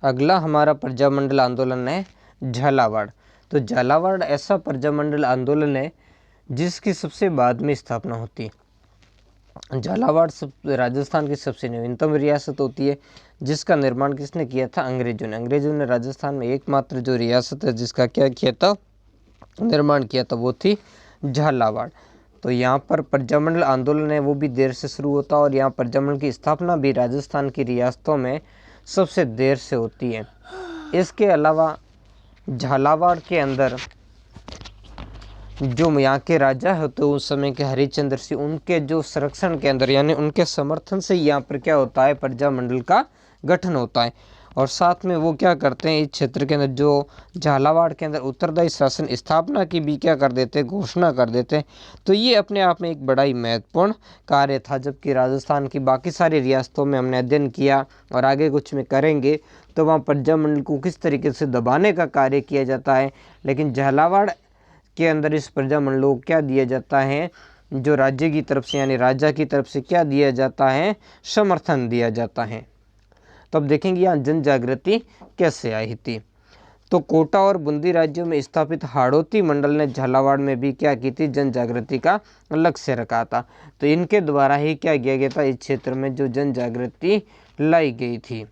अगला हमारा प्रजामंडल आंदोलन है झालावाड़। तो झालावाड़ ऐसा प्रजामंडल आंदोलन है जिसकी सबसे बाद में स्थापना होती है। झालावाड़ राजस्थान की सबसे नवीनतम रियासत होती है जिसका निर्माण किसने किया था? अंग्रेजों ने। अंग्रेजों ने राजस्थान में एकमात्र जो रियासत है जिसका क्या किया था? निर्माण किया था, वो थी झालावाड़। तो यहाँ पर प्रजामंडल आंदोलन है वो भी देर से शुरू होता है और यहाँ प्रजामंडल की स्थापना भी राजस्थान की रियासतों में सबसे देर से होती है। इसके अलावा झालावाड़ के अंदर जो यहाँ के राजा होते उस समय के हरिश्चंद्र सिंह, उनके जो संरक्षण के अंदर यानी उनके समर्थन से यहाँ पर क्या होता है? प्रजामंडल का गठन होता है। और साथ में वो क्या करते हैं, इस क्षेत्र के अंदर जो झालावाड़ के अंदर उत्तरदायी शासन स्थापना की भी क्या कर देते हैं? घोषणा कर देते हैं। तो ये अपने आप में एक बड़ा ही महत्वपूर्ण कार्य था। जबकि राजस्थान की बाकी सारी रियासतों में हमने अध्ययन किया और आगे कुछ में करेंगे तो वहाँ प्रजामंडल को किस तरीके से दबाने का कार्य किया जाता है, लेकिन झालावाड़ के अंदर इस प्रजामंडल को क्या दिया जाता है? जो राज्य की तरफ से यानी राजा की तरफ से क्या दिया जाता है? समर्थन दिया जाता है। तो अब देखेंगे यहाँ जन जागृति कैसे आई थी। तो कोटा और बूंदी राज्यों में स्थापित हाड़ौती मंडल ने झालावाड़ में भी क्या की थी? जन जागृति का लक्ष्य रखा था। तो इनके द्वारा ही क्या किया गया था? इस क्षेत्र में जो जन जागृति लाई गई थी।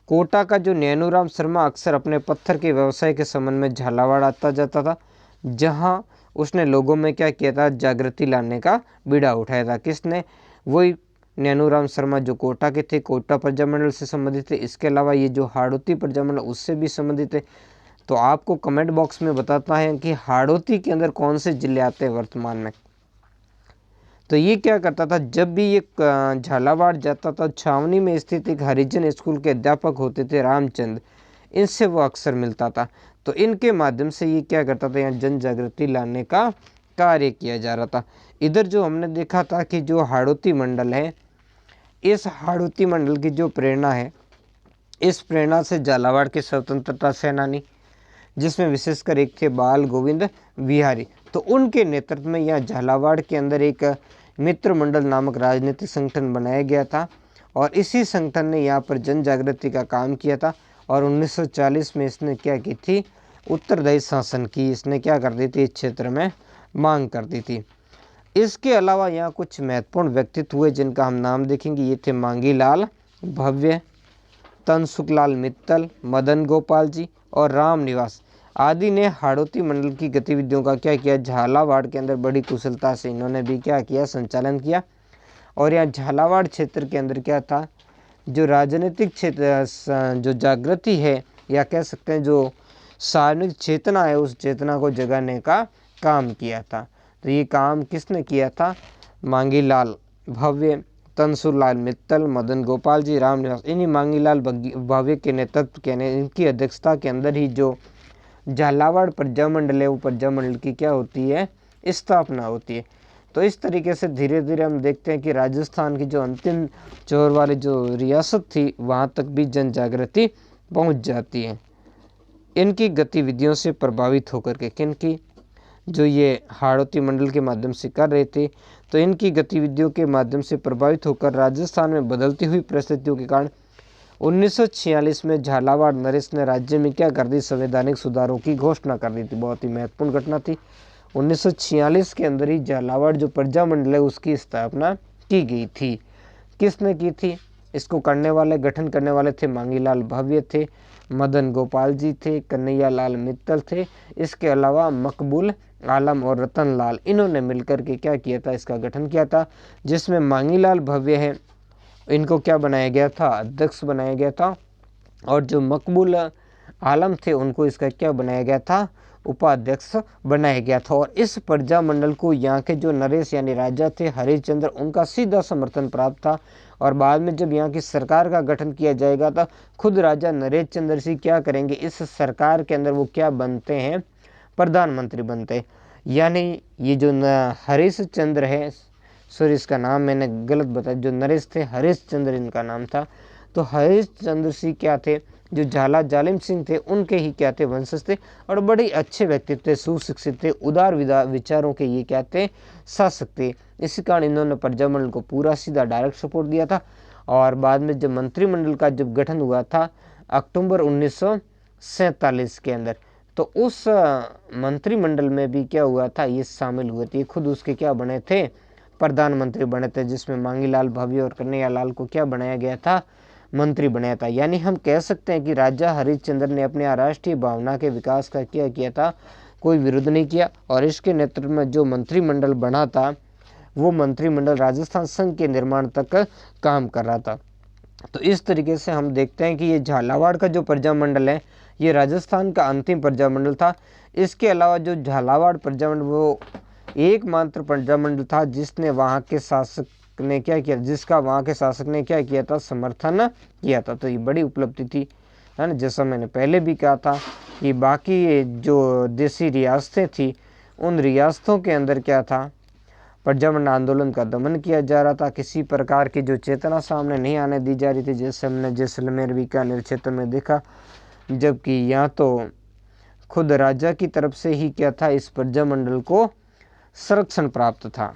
कोटा का जो नैनूराम शर्मा अक्सर अपने पत्थर के व्यवसाय के संबंध में झालावाड़ आता जाता था, जहां उसने लोगों में क्या किया था? जागृति लाने का बीड़ा उठाया था। किसने? वही नैनूराम शर्मा जो कोटा के थे, कोटा प्रजामंडल से संबंधित थे। इसके अलावा ये जो हाड़ौती प्रजामंडल उससे भी संबंधित है। तो आपको कमेंट बॉक्स में बताता है कि हाड़ौती के अंदर कौन से जिले आते हैं वर्तमान में। तो ये क्या करता था, जब भी ये झालावाड़ जाता था, छावनी में स्थित एक हरिजन स्कूल के अध्यापक होते थे रामचंद्र, इनसे वो अक्सर मिलता था। तो इनके माध्यम से ये क्या करता था? यहाँ जन जागृति लाने का कार्य किया जा रहा था। इधर जो हमने देखा था कि जो हाड़ौती मंडल है, इस हाड़ौती मंडल की जो प्रेरणा है, इस प्रेरणा से झालावाड़ के स्वतंत्रता सेनानी, जिसमें विशेषकर एक थे बाल गोविंद बिहारी, तो उनके नेतृत्व में यहाँ झालावाड़ के अंदर एक मित्र मंडल नामक राजनीतिक संगठन बनाया गया था और इसी संगठन ने यहाँ पर जन जागृति का काम किया था। और 1940 में इसने क्या की थी? उत्तरदायी शासन की इसने क्या कर दी थी? इस क्षेत्र में मांग कर दी थी। इसके अलावा यहाँ कुछ महत्वपूर्ण व्यक्तित्व हुए जिनका हम नाम देखेंगे। ये थे मांगीलाल भव्य, तनसुखलाल मित्तल, मदन गोपाल जी और राम निवास आदि ने हाड़ौती मंडल की गतिविधियों का क्या किया? झालावाड़ के अंदर बड़ी कुशलता से इन्होंने भी क्या किया? संचालन किया। और यहाँ झालावाड़ क्षेत्र के अंदर क्या था? जो राजनीतिक क्षेत्र जो जागृति है या कह सकते हैं जो सार्वजनिक चेतना है, उस चेतना को जगाने का काम किया था। तो ये काम किसने किया था? मांगीलाल भव्य, तनसुखलाल मित्तल, मदन गोपाल जी, राम निवास, इन्हीं मांगीलाल भव्य के नेतृत्व के इनकी अध्यक्षता के अंदर ही जो झालावाड़ प्रजामंडल है वो प्रजामंडल की क्या होती है? स्थापना होती है। तो इस तरीके से धीरे धीरे हम देखते हैं कि राजस्थान की जो अंतिम छोर वाली जो रियासत थी वहाँ तक भी जन जागृति पहुँच जाती है। इनकी गतिविधियों से प्रभावित होकर के, किनकी? जो ये हाड़ौती मंडल के माध्यम से कर रहे थे, तो इनकी गतिविधियों के माध्यम से प्रभावित होकर राजस्थान में बदलती हुई परिस्थितियों के कारण 1946 में झालावाड़ नरेश ने राज्य में क्या कर दी? संवैधानिक सुधारों की घोषणा कर दी थी। बहुत ही महत्वपूर्ण घटना थी। 1946 के अंदर ही झालावाड़ जो प्रजामंडल है उसकी स्थापना की गई थी। किसने की थी? इसको करने वाले, गठन करने वाले थे मांगीलाल भव्य थे, मदन गोपाल जी थे, कन्हैया लाल मित्तल थे। इसके अलावा मकबूल आलम और रतन लाल, इन्होंने मिलकर के क्या किया था? इसका गठन किया था, जिसमें मांगीलाल भव्य है इनको क्या बनाया गया था? अध्यक्ष बनाया गया था। और जो मकबूल आलम थे उनको इसका क्या बनाया गया था? उपाध्यक्ष बनाया गया था। और इस प्रजामंडल को यहाँ के जो नरेश यानी राजा थे हरिश्चंद्र, उनका सीधा समर्थन प्राप्त था। और बाद में जब यहाँ की सरकार का गठन किया जाएगा तो खुद राजा नरेश चंद्र सिंह क्या करेंगे? इस सरकार के अंदर वो क्या बनते हैं? प्रधानमंत्री बनते हैं। यानी ये जो हरीश चंद्र है, सॉरी इसका नाम मैंने गलत बताया, जो नरेश थे हरीश चंद्र इनका नाम था। तो हरीश चंद्र सिंह क्या थे? जो झाला जालिम सिंह थे उनके ही क्या थे? वंशज थे और बड़े अच्छे व्यक्तित्व थे, सुशिक्षित थे, उदार विचारों के ये क्या थे? शासक थे। इसी कारण इन्होंने प्रजामंडल को पूरा सीधा डायरेक्ट सपोर्ट दिया था। और बाद में जब मंत्रिमंडल का जब गठन हुआ था अक्टूबर 1947 के अंदर। तो उस मंत्रिमंडल में भी क्या हुआ था, ये शामिल हुए थे, खुद उसके क्या बने थे, प्रधानमंत्री बने थे, जिसमें मांगीलाल भाभी और कन्हैयालाल को क्या बनाया गया था, मंत्री बनाया था। यानी हम कह सकते हैं कि राजा हरिश्चंद्र ने अपने राष्ट्रीय भावना के विकास का क्या किया था, कोई विरोध नहीं किया, और इसके नेतृत्व में जो मंत्रिमंडल बना था वो मंत्रिमंडल राजस्थान संघ के निर्माण तक काम कर रहा था। तो इस तरीके से हम देखते हैं कि ये झालावाड़ का जो प्रजामंडल है ये राजस्थान का अंतिम प्रजामंडल था। इसके अलावा जो झालावाड़ प्रजामंडल वो एकमात्र प्रजामंडल था जिसने वहाँ के शासक ने क्या किया, जिसका वहाँ के शासक ने क्या किया था, समर्थन किया था। तो ये बड़ी उपलब्धि थी, है ना। जैसा मैंने पहले भी कहा था कि बाकी जो देसी रियासतें थी उन रियासतों के अंदर क्या था, प्रजामंडल आंदोलन का दमन किया जा रहा था, किसी प्रकार की जो चेतना सामने नहीं आने दी जा रही थी, जैसे हमने जैसलमेर बीकानेर क्षेत्र में देखा। जबकि यहाँ तो खुद राजा की तरफ से ही क्या था, इस प्रजामंडल को संरक्षण प्राप्त था।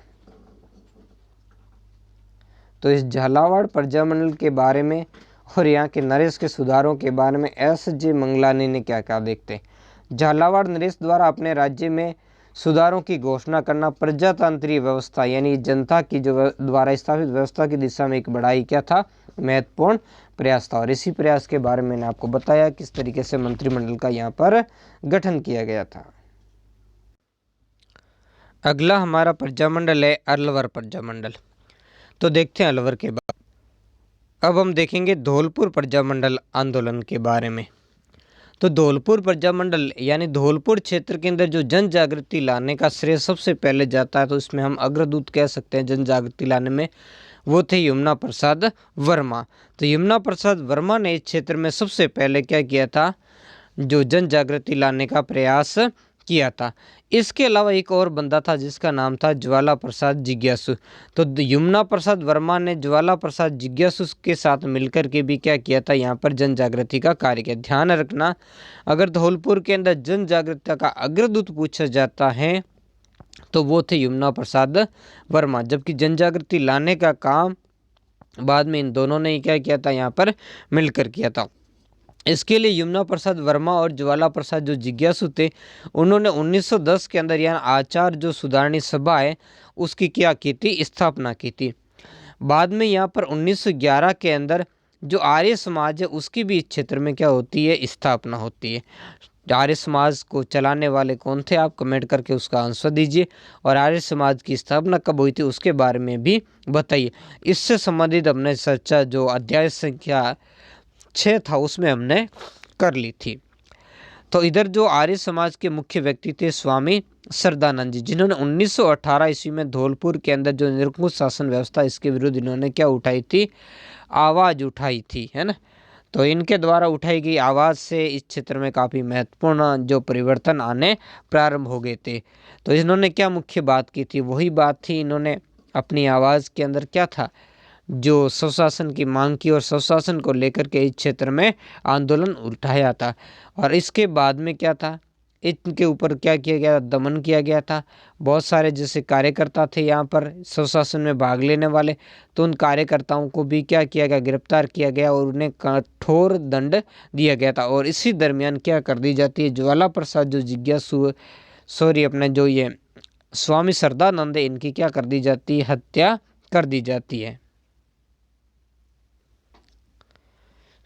तो इस झालावाड़ प्रजामंडल के बारे में और यहाँ के नरेश के सुधारों के बारे में एस.जे. मंगलानी ने क्या कहा, देखते हैं। झालावाड़ नरेश द्वारा अपने राज्य में सुधारों की घोषणा करना प्रजातंत्रीय व्यवस्था यानी जनता की जो द्वारा स्थापित व्यवस्था की दिशा में एक बड़ा ही क्या था, महत्वपूर्ण प्रयास था। और इसी प्रयास के बारे में मैंने आपको बताया किस तरीके से मंत्रिमंडल का यहाँ पर गठन किया गया था। अगला हमारा प्रजामंडल है अलवर प्रजामंडल। तो देखते हैं अलवर के बाद। अब हम देखेंगे धौलपुर प्रजामंडल आंदोलन के बारे में। तो धौलपुर प्रजामंडल यानी धौलपुर क्षेत्र के अंदर जो जन जागृति लाने का श्रेय सबसे पहले जाता है, तो इसमें हम अग्रदूत कह सकते हैं जन जागृति लाने में, वो थे यमुना प्रसाद वर्मा। तो यमुना प्रसाद वर्मा ने इस क्षेत्र में सबसे पहले क्या किया था, जो जन जागृति लाने का प्रयास किया था। इसके अलावा एक और बंदा था जिसका नाम था ज्वाला प्रसाद जिज्ञासु। तो यमुना प्रसाद वर्मा ने ज्वाला प्रसाद जिज्ञासु के साथ मिलकर के भी क्या किया था, यहाँ पर जन जागृति का कार्य किया। ध्यान रखना, अगर धौलपुर के अंदर जन जागृति का अग्रदूत पूछा जाता है तो वो थे यमुना प्रसाद वर्मा, जबकि जन जागृति लाने का काम बाद में इन दोनों ने क्या किया था, यहाँ पर मिलकर किया था। इसके लिए यमुना प्रसाद वर्मा और ज्वाला प्रसाद जो जिज्ञासु थे, उन्होंने 1910 के अंदर यहाँ आचार जो सुधारणी सभा है उसकी क्या की थी, स्थापना की थी। बाद में यहाँ पर 1911 के अंदर जो आर्य समाज है उसकी भी इस क्षेत्र में क्या होती है, स्थापना होती है। आर्य समाज को चलाने वाले कौन थे, आप कमेंट करके उसका आंसर दीजिए। और आर्य समाज की स्थापना कब हुई थी उसके बारे में भी बताइए। इससे संबंधित हमने चर्चा जो अध्याय संख्या 6 था उसमें हमने कर ली थी। तो इधर जो आर्य समाज के मुख्य व्यक्ति थे स्वामी श्रद्धानंद जी, जिन्होंने 1918 ईस्वी में धौलपुर के अंदर जो निरंकुश शासन व्यवस्था इसके विरुद्ध इन्होंने क्या उठाई थी, आवाज़ उठाई थी, है ना। तो इनके द्वारा उठाई गई आवाज़ से इस क्षेत्र में काफ़ी महत्वपूर्ण जो परिवर्तन आने प्रारंभ हो गए थे। तो इन्होंने क्या मुख्य बात की थी, वही बात थी, इन्होंने अपनी आवाज़ के अंदर क्या था, जो स्वशासन की मांग की और स्वशासन को लेकर के इस क्षेत्र में आंदोलन उठाया था। और इसके बाद में क्या था, इनके ऊपर क्या किया गया, दमन किया गया था। बहुत सारे जैसे कार्यकर्ता थे यहाँ पर स्वशासन में भाग लेने वाले, तो उन कार्यकर्ताओं को भी क्या किया गया, गिरफ्तार किया गया और उन्हें कठोर दंड दिया गया था। और इसी दरमियान क्या कर दी जाती है, ज्वाला प्रसाद जो जिज्ञासु अपने जो ये स्वामी श्रद्धानंद है, इनकी क्या कर दी जाती है, हत्या कर दी जाती है।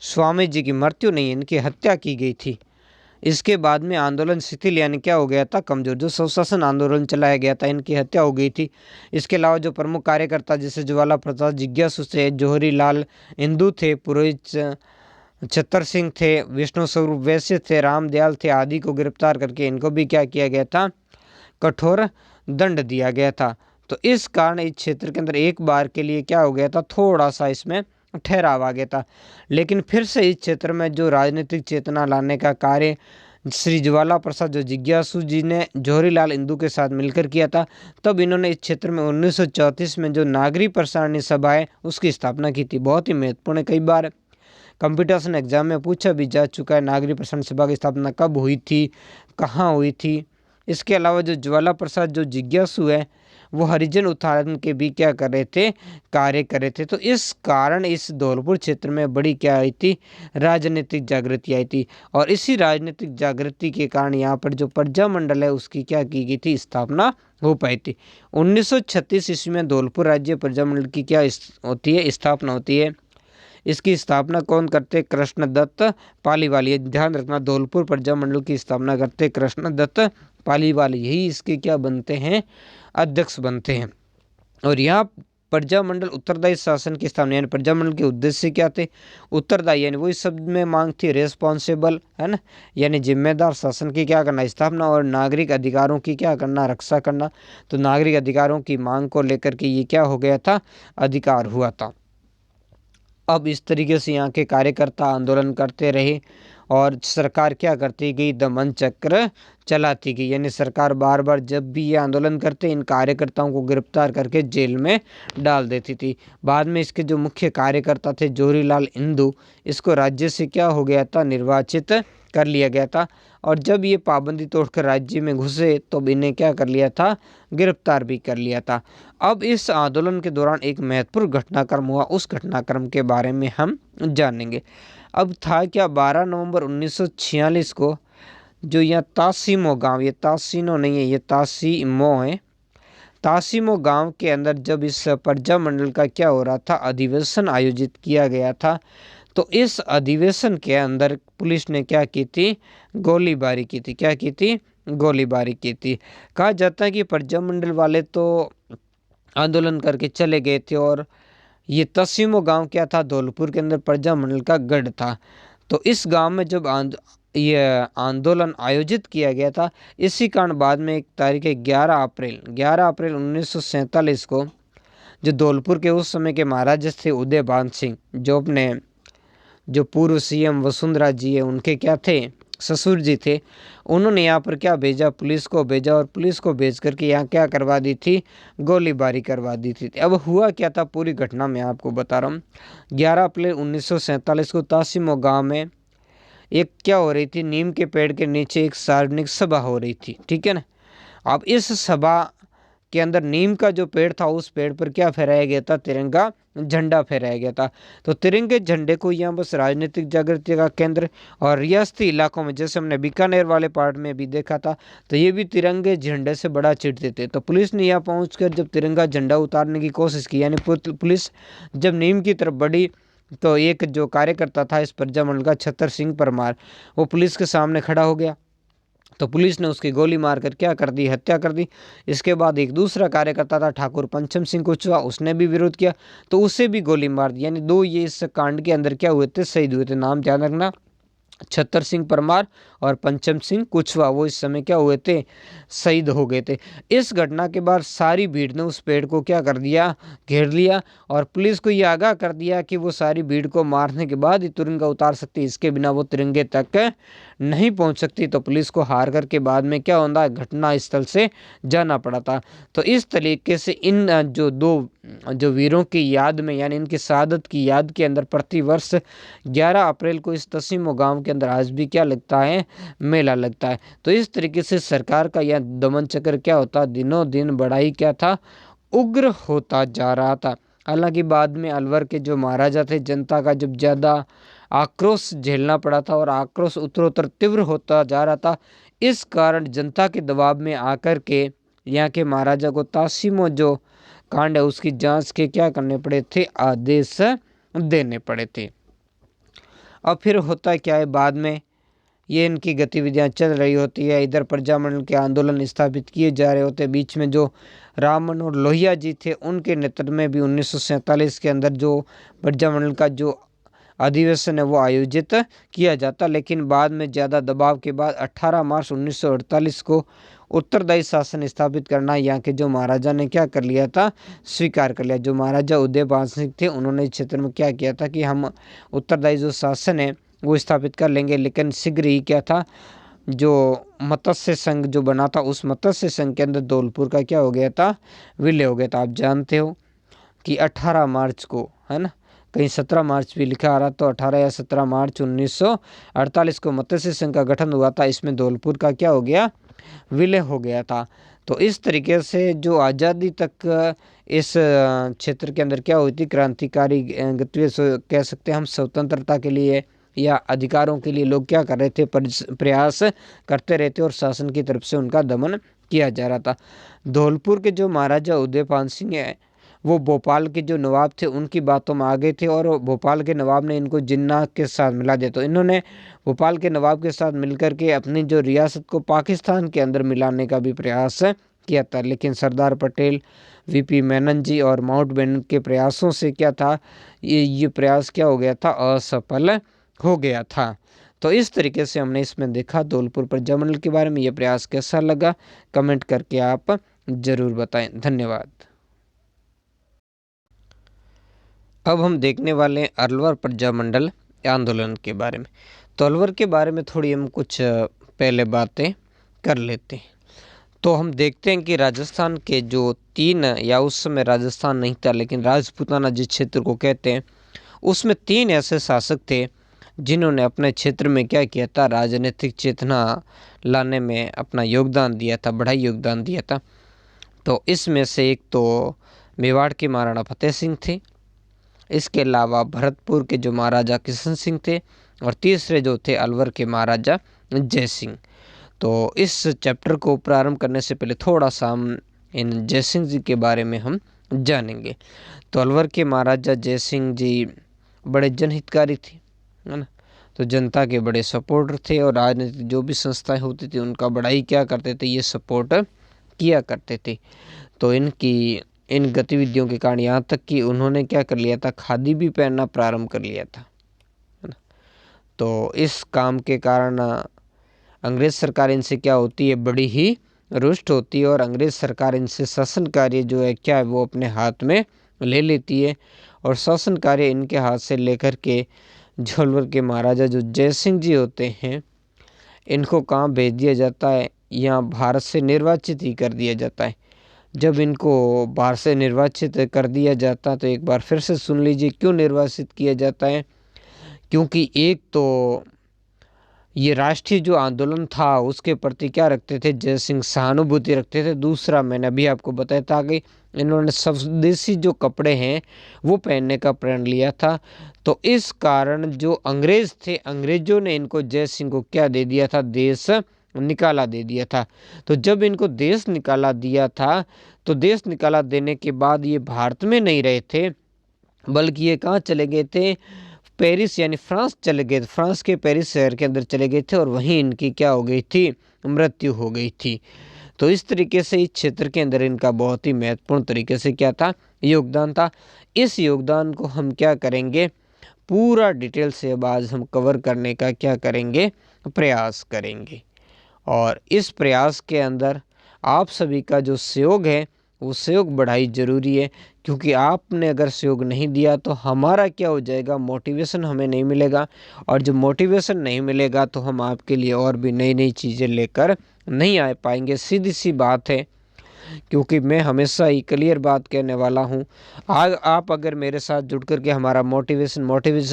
स्वामी जी की मृत्यु नहीं, इनकी हत्या की गई थी। इसके बाद में आंदोलन शिथिल यानी क्या हो गया था, कमजोर। जो स्वशासन आंदोलन चलाया गया था इनकी हत्या हो गई थी। इसके अलावा जो प्रमुख कार्यकर्ता जैसे ज्वाला प्रसाद जिज्ञासु थे, जौहरी लाल हिंदू थे, पुरोहित छतर सिंह थे, विष्णु स्वरूप वैश्य थे, राम दयाल थे, आदि को गिरफ्तार करके इनको भी क्या किया गया था, कठोर दंड दिया गया था। तो इस कारण इस क्षेत्र के अंदर एक बार के लिए क्या हो गया था, थोड़ा सा इसमें ठहराव आ गया था। लेकिन फिर से इस क्षेत्र में जो राजनीतिक चेतना लाने का कार्य श्री ज्वाला प्रसाद जो जिज्ञासु जी ने जौहरी लाल हिंदू के साथ मिलकर किया था, तब इन्होंने इस क्षेत्र में 1934 में जो नागरिक प्रसारणी सभा है उसकी स्थापना की थी। बहुत ही महत्वपूर्ण है, कई बार कंपटीशन एग्जाम में पूछा भी जा चुका है, नागरिक प्रसारण सभा की स्थापना कब हुई थी, कहाँ हुई थी। इसके अलावा जो ज्वाला प्रसाद जो जिज्ञासु है वो हरिजन उत्थान के भी क्या कर रहे थे, कार्य कर रहे थे। तो इस कारण इस धौलपुर क्षेत्र में बड़ी क्या आई थी, राजनीतिक जागृति आई थी। और इसी राजनीतिक जागृति के कारण यहाँ पर जो प्रजामंडल है उसकी क्या की गई थी, स्थापना हो पाई थी। 1936 ईस्वी में धौलपुर राज्य प्रजामंडल की क्या होती है, स्थापना होती है। इसकी स्थापना कौन करते, कृष्णदत्त पालीवाल। ध्यान रखना, धौलपुर प्रजामंडल की स्थापना करते कृष्णदत्त पालीवाल, यही इसके क्या बनते हैं, अध्यक्ष बनते हैं। और यहाँ प्रजामंडल उत्तरदायी शासन की स्थापना, यानी प्रजामंडल के उद्देश्य क्या थे, उत्तरदायी, यानी वही शब्द में मांग थी, रेस्पॉन्सिबल, है ना, यानी जिम्मेदार शासन की क्या करना, स्थापना, और नागरिक अधिकारों की क्या करना, रक्षा करना। तो नागरिक अधिकारों की मांग को लेकर के ये क्या हो गया था, अधिकार हुआ था। अब इस तरीके से यहाँ के कार्यकर्ता आंदोलन करते रहे और सरकार क्या करती गई, दमन चक्र चलाती गई। यानी सरकार बार बार जब भी ये आंदोलन करते इन कार्यकर्ताओं को गिरफ्तार करके जेल में डाल देती थी। बाद में इसके जो मुख्य कार्यकर्ता थे जोरीलाल इंदू, इसको राज्य से क्या हो गया था, निर्वाचित कर लिया गया था। और जब ये पाबंदी तोड़कर राज्य में घुसे तो इन्हें क्या कर लिया था, गिरफ्तार भी कर लिया था। अब इस आंदोलन के दौरान एक महत्वपूर्ण घटनाक्रम हुआ, उस घटनाक्रम के बारे में हम जानेंगे। अब था क्या, 12 नवंबर 1946 को जो यहाँ तासीमो गांव, ये तासीनो नहीं है, ये तासीमो है, तासीमो गांव के अंदर जब इस प्रजामंडल का क्या हो रहा था, अधिवेशन आयोजित किया गया था। तो इस अधिवेशन के अंदर पुलिस ने क्या की थी, गोलीबारी की थी। क्या की थी, गोलीबारी की थी। कहा जाता है कि प्रजामंडल वाले तो आंदोलन करके चले गए थे और ये तसीमो गांव क्या था, धौलपुर के अंदर प्रजामंडल का गढ़ था। तो इस गांव में जब ये आंदोलन आयोजित किया गया था, इसी कारण बाद में एक तारीख है 11 अप्रैल 1947 को जो धौलपुर के उस समय के महाराजा थे उदयभान सिंह, जो अपने जो पूर्व सीएम वसुंधरा जी है उनके क्या थे, ससुर जी थे, उन्होंने यहाँ पर क्या भेजा, पुलिस को भेजा। और पुलिस को भेज करके यहाँ क्या करवा दी थी, गोलीबारी करवा दी थी। अब हुआ क्या था, पूरी घटना मैं आपको बता रहा हूँ। 11 अप्रैल 1947 को तासीमो गांव में एक क्या हो रही थी, नीम के पेड़ के नीचे एक सार्वजनिक सभा हो रही थी, ठीक है ना। अब इस सभा के अंदर नीम का जो पेड़ था उस पेड़ पर क्या फहराया गया था, तिरंगा झंडा फहराया गया था। तो तिरंगे झंडे को यहाँ बस राजनीतिक जागृति का केंद्र, और रियासती इलाकों में जैसे हमने बीकानेर वाले पार्ट में भी देखा था, तो ये भी तिरंगे झंडे से बड़ा चिढ़ते थे। तो पुलिस ने यहाँ पहुँचकर जब तिरंगा झंडा उतारने की कोशिश की, यानी पुलिस जब नीम की तरफ बढ़ी तो एक जो कार्यकर्ता था इस प्रजामंडल का, छतर सिंह परमार, वो पुलिस के सामने खड़ा हो गया। तो पुलिस ने उसकी गोली मारकर क्या कर दी, हत्या कर दी। इसके बाद एक दूसरा कार्यकर्ता था ठाकुर पंचम सिंह कुशवाहा, उसने भी विरोध किया तो उसे भी गोली मार दी। यानी दो ये इस कांड के अंदर क्या हुए थे, शहीद हुए थे। नाम ध्यान रखना, छतर सिंह परमार और पंचम सिंह कुशवाहा, वो इस समय क्या हुए थे, शहीद हो गए थे। इस घटना के बाद सारी भीड़ ने उस पेड़ को क्या कर दिया, घेर लिया, और पुलिस को ये आगाह कर दिया कि वो सारी भीड़ को मारने के बाद ही तिरंगा उतार सकती, इसके बिना वो तिरंगे तक नहीं पहुंच सकती। तो पुलिस को हार कर के बाद में क्या होता, घटना स्थल से जाना पड़ा था। तो इस तरीके से इन जो दो जो वीरों की याद में, यानी इनकी शहादत की याद के अंदर प्रतिवर्ष 11 अप्रैल को इस तसीमो गांव के अंदर आज भी क्या लगता है, मेला लगता है। तो इस तरीके से सरकार का यह दमन चक्र क्या होता, दिनों दिन बड़ा ही क्या था, उग्र होता जा रहा था। हालांकि बाद में अलवर के जो महाराजा थे, जनता का जब ज़्यादा आक्रोश झेलना पड़ा था और आक्रोश उत्तरोत्तर तीव्र होता जा रहा था, इस कारण जनता के दबाव में आकर के यहाँ के महाराजा को तासीमो जो कांड है उसकी जांच के क्या करने पड़े थे, आदेश देने पड़े थे। अब फिर होता क्या है, बाद में ये इनकी गतिविधियां चल रही होती है, इधर प्रजामंडल के आंदोलन स्थापित किए जा रहे होते। बीच में जो राम मनोहर लोहिया जी थे उनके नेतृत्व में भी 1947 के अंदर जो प्रजामंडल का जो अधिवेशन है वो आयोजित किया जाता। लेकिन बाद में ज़्यादा दबाव के बाद 18 मार्च 1948 को उत्तरदायी शासन स्थापित करना यहाँ के जो महाराजा ने क्या कर लिया था, स्वीकार कर लिया। जो महाराजा उदयभान सिंह थे उन्होंने इस क्षेत्र में क्या किया था कि हम उत्तरदायी जो शासन है वो स्थापित कर लेंगे। लेकिन शीघ्र ही क्या था, जो मत्स्य संघ जो बना था उस मत्स्य संघ के अंदर धौलपुर का क्या हो गया था, विलय हो गया था। आप जानते हो कि 18 मार्च को, है ना, कहीं 17 मार्च भी लिखा आ रहा, तो 18 या 17 मार्च 1948 को मत्स्य संघ का गठन हुआ था। इसमें धौलपुर का क्या हो गया, विलय हो गया था। तो इस तरीके से जो आज़ादी तक इस क्षेत्र के अंदर क्या हुई थी, क्रांतिकारी गतिविधि कह सकते हैं हम, स्वतंत्रता के लिए या अधिकारों के लिए लोग क्या कर रहे थे, प्रयास करते रहते और शासन की तरफ से उनका दमन किया जा रहा था। धौलपुर के जो महाराजा उदयपाल सिंह है वो भोपाल के जो नवाब थे उनकी बातों में आ गए थे और भोपाल के नवाब ने इनको जिन्ना के साथ मिला दिया। तो इन्होंने भोपाल के नवाब के साथ मिलकर के अपनी जो रियासत को पाकिस्तान के अंदर मिलाने का भी प्रयास किया था, लेकिन सरदार पटेल, वीपी मेनन जी और माउंटबेटन के प्रयासों से क्या था, ये प्रयास क्या हो गया था, असफल हो गया था। तो इस तरीके से हमने इसमें देखा धौलपुर प्रजामंडल के बारे में। ये प्रयास कैसा लगा कमेंट करके आप ज़रूर बताएं। धन्यवाद। अब हम देखने वाले हैं अलवर प्रजामंडल आंदोलन के बारे में। तो अलवर के बारे में थोड़ी हम कुछ पहले बातें कर लेते हैं। तो हम देखते हैं कि राजस्थान के जो 3, या उस समय राजस्थान नहीं था लेकिन राजपूताना जिस क्षेत्र को कहते हैं, उसमें 3 ऐसे शासक थे जिन्होंने अपने क्षेत्र में क्या किया था, राजनीतिक चेतना लाने में अपना योगदान दिया था, बड़ा योगदान दिया था। तो इसमें से एक तो मेवाड़ के महाराणा फतेह सिंह थे, इसके अलावा भरतपुर के जो महाराजा किशन सिंह थे, और तीसरे जो थे अलवर के महाराजा जय सिंह। तो इस चैप्टर को प्रारंभ करने से पहले थोड़ा सा हम इन जय सिंह जी के बारे में हम जानेंगे। तो अलवर के महाराजा जय सिंह जी बड़े जनहितकारी थे, है ना। तो जनता के बड़े सपोर्टर थे और राजनीतिक जो भी संस्थाएं होती थी उनका बड़ा ही क्या करते थे, ये सपोर्ट किया करते थे। तो इन गतिविधियों के कारण यहाँ तक कि उन्होंने क्या कर लिया था, खादी भी पहनना प्रारंभ कर लिया था, है ना। तो इस काम के कारण अंग्रेज़ सरकार इनसे क्या होती है, बड़ी ही रुष्ट होती है और अंग्रेज़ सरकार इनसे शासन कार्य जो है क्या है वो अपने हाथ में ले लेती है। और शासन कार्य इनके हाथ से लेकर के अलवर के महाराजा जो जय सिंह जी होते हैं, इनको कहाँ भेज दिया जाता है, यहाँ भारत से निर्वाचित ही कर दिया जाता है। जब इनको बाहर से निर्वाचित कर दिया जाता, तो एक बार फिर से सुन लीजिए क्यों निर्वाचित किया जाता है। क्योंकि एक तो ये राष्ट्रीय जो आंदोलन था उसके प्रति क्या रखते थे, जय सिंह सहानुभूति रखते थे। दूसरा मैंने अभी आपको बताया था कि इन्होंने स्वदेशी जो कपड़े हैं वो पहनने का प्रण लिया था। तो इस कारण जो अंग्रेज़ थे, अंग्रेज़ों ने इनको जय सिंह को क्या दे दिया था, देश निकाला दे दिया था। तो जब इनको देश निकाला दिया था, तो देश निकाला देने के बाद ये भारत में नहीं रहे थे, बल्कि ये कहाँ चले गए थे, पेरिस यानी फ्रांस चले गए। फ्रांस के पेरिस शहर के अंदर चले गए थे और वहीं इनकी क्या हो गई थी, मृत्यु हो गई थी। तो इस तरीके से इस क्षेत्र के अंदर इनका बहुत ही महत्वपूर्ण तरीके से क्या था, योगदान था। इस योगदान को हम क्या करेंगे, पूरा डिटेल से अब आज हम कवर करने का क्या करेंगे, प्रयास करेंगे। और इस प्रयास के अंदर आप सभी का जो सहयोग है वो सहयोग बड़ा ही ज़रूरी है, क्योंकि आपने अगर सहयोग नहीं दिया तो हमारा क्या हो जाएगा, मोटिवेशन हमें नहीं मिलेगा। और जब मोटिवेशन नहीं मिलेगा तो हम आपके लिए और भी नई नई चीज़ें लेकर नहीं आ पाएंगे। सीधी सी बात है, क्योंकि मैं हमेशा ही क्लियर बात कहने वाला हूँ। आज आप अगर मेरे साथ जुड़ करके हमारा मोटिवेशन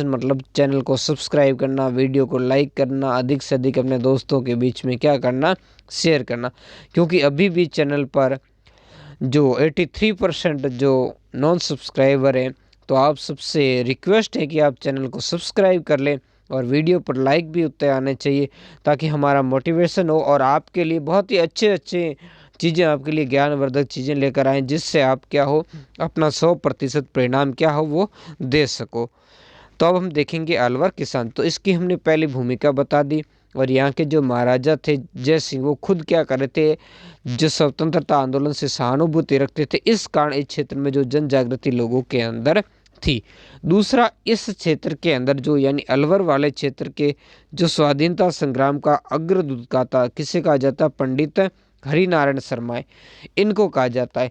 मतलब चैनल को सब्सक्राइब करना, वीडियो को लाइक करना, अधिक से अधिक अपने दोस्तों के बीच में क्या करना, शेयर करना। क्योंकि अभी भी चैनल पर जो 83% जो नॉन सब्सक्राइबर हैं, तो आप सबसे रिक्वेस्ट है कि आप चैनल को सब्सक्राइब कर लें और वीडियो पर लाइक भी उतने आने चाहिए, ताकि हमारा मोटिवेशन हो और आपके लिए बहुत ही अच्छे चीज़ें, आपके लिए ज्ञानवर्धक चीज़ें लेकर आएँ, जिससे आप क्या हो, अपना 100% परिणाम क्या हो वो दे सको। तो अब हम देखेंगे अलवर किसान। तो इसकी हमने पहली भूमिका बता दी। और यहाँ के जो महाराजा थे जय सिंह, वो खुद क्या कर रहे थे, जो स्वतंत्रता आंदोलन से सहानुभूति रखते थे, इस कारण इस क्षेत्र में जो जन जागृति लोगों के अंदर थी। दूसरा, इस क्षेत्र के अंदर जो यानी अलवर वाले क्षेत्र के जो स्वाधीनता संग्राम का अग्रदूत का था, किसे कहा जाता है, पंडित हरिनारायण शर्मा, इनको कहा जाता है।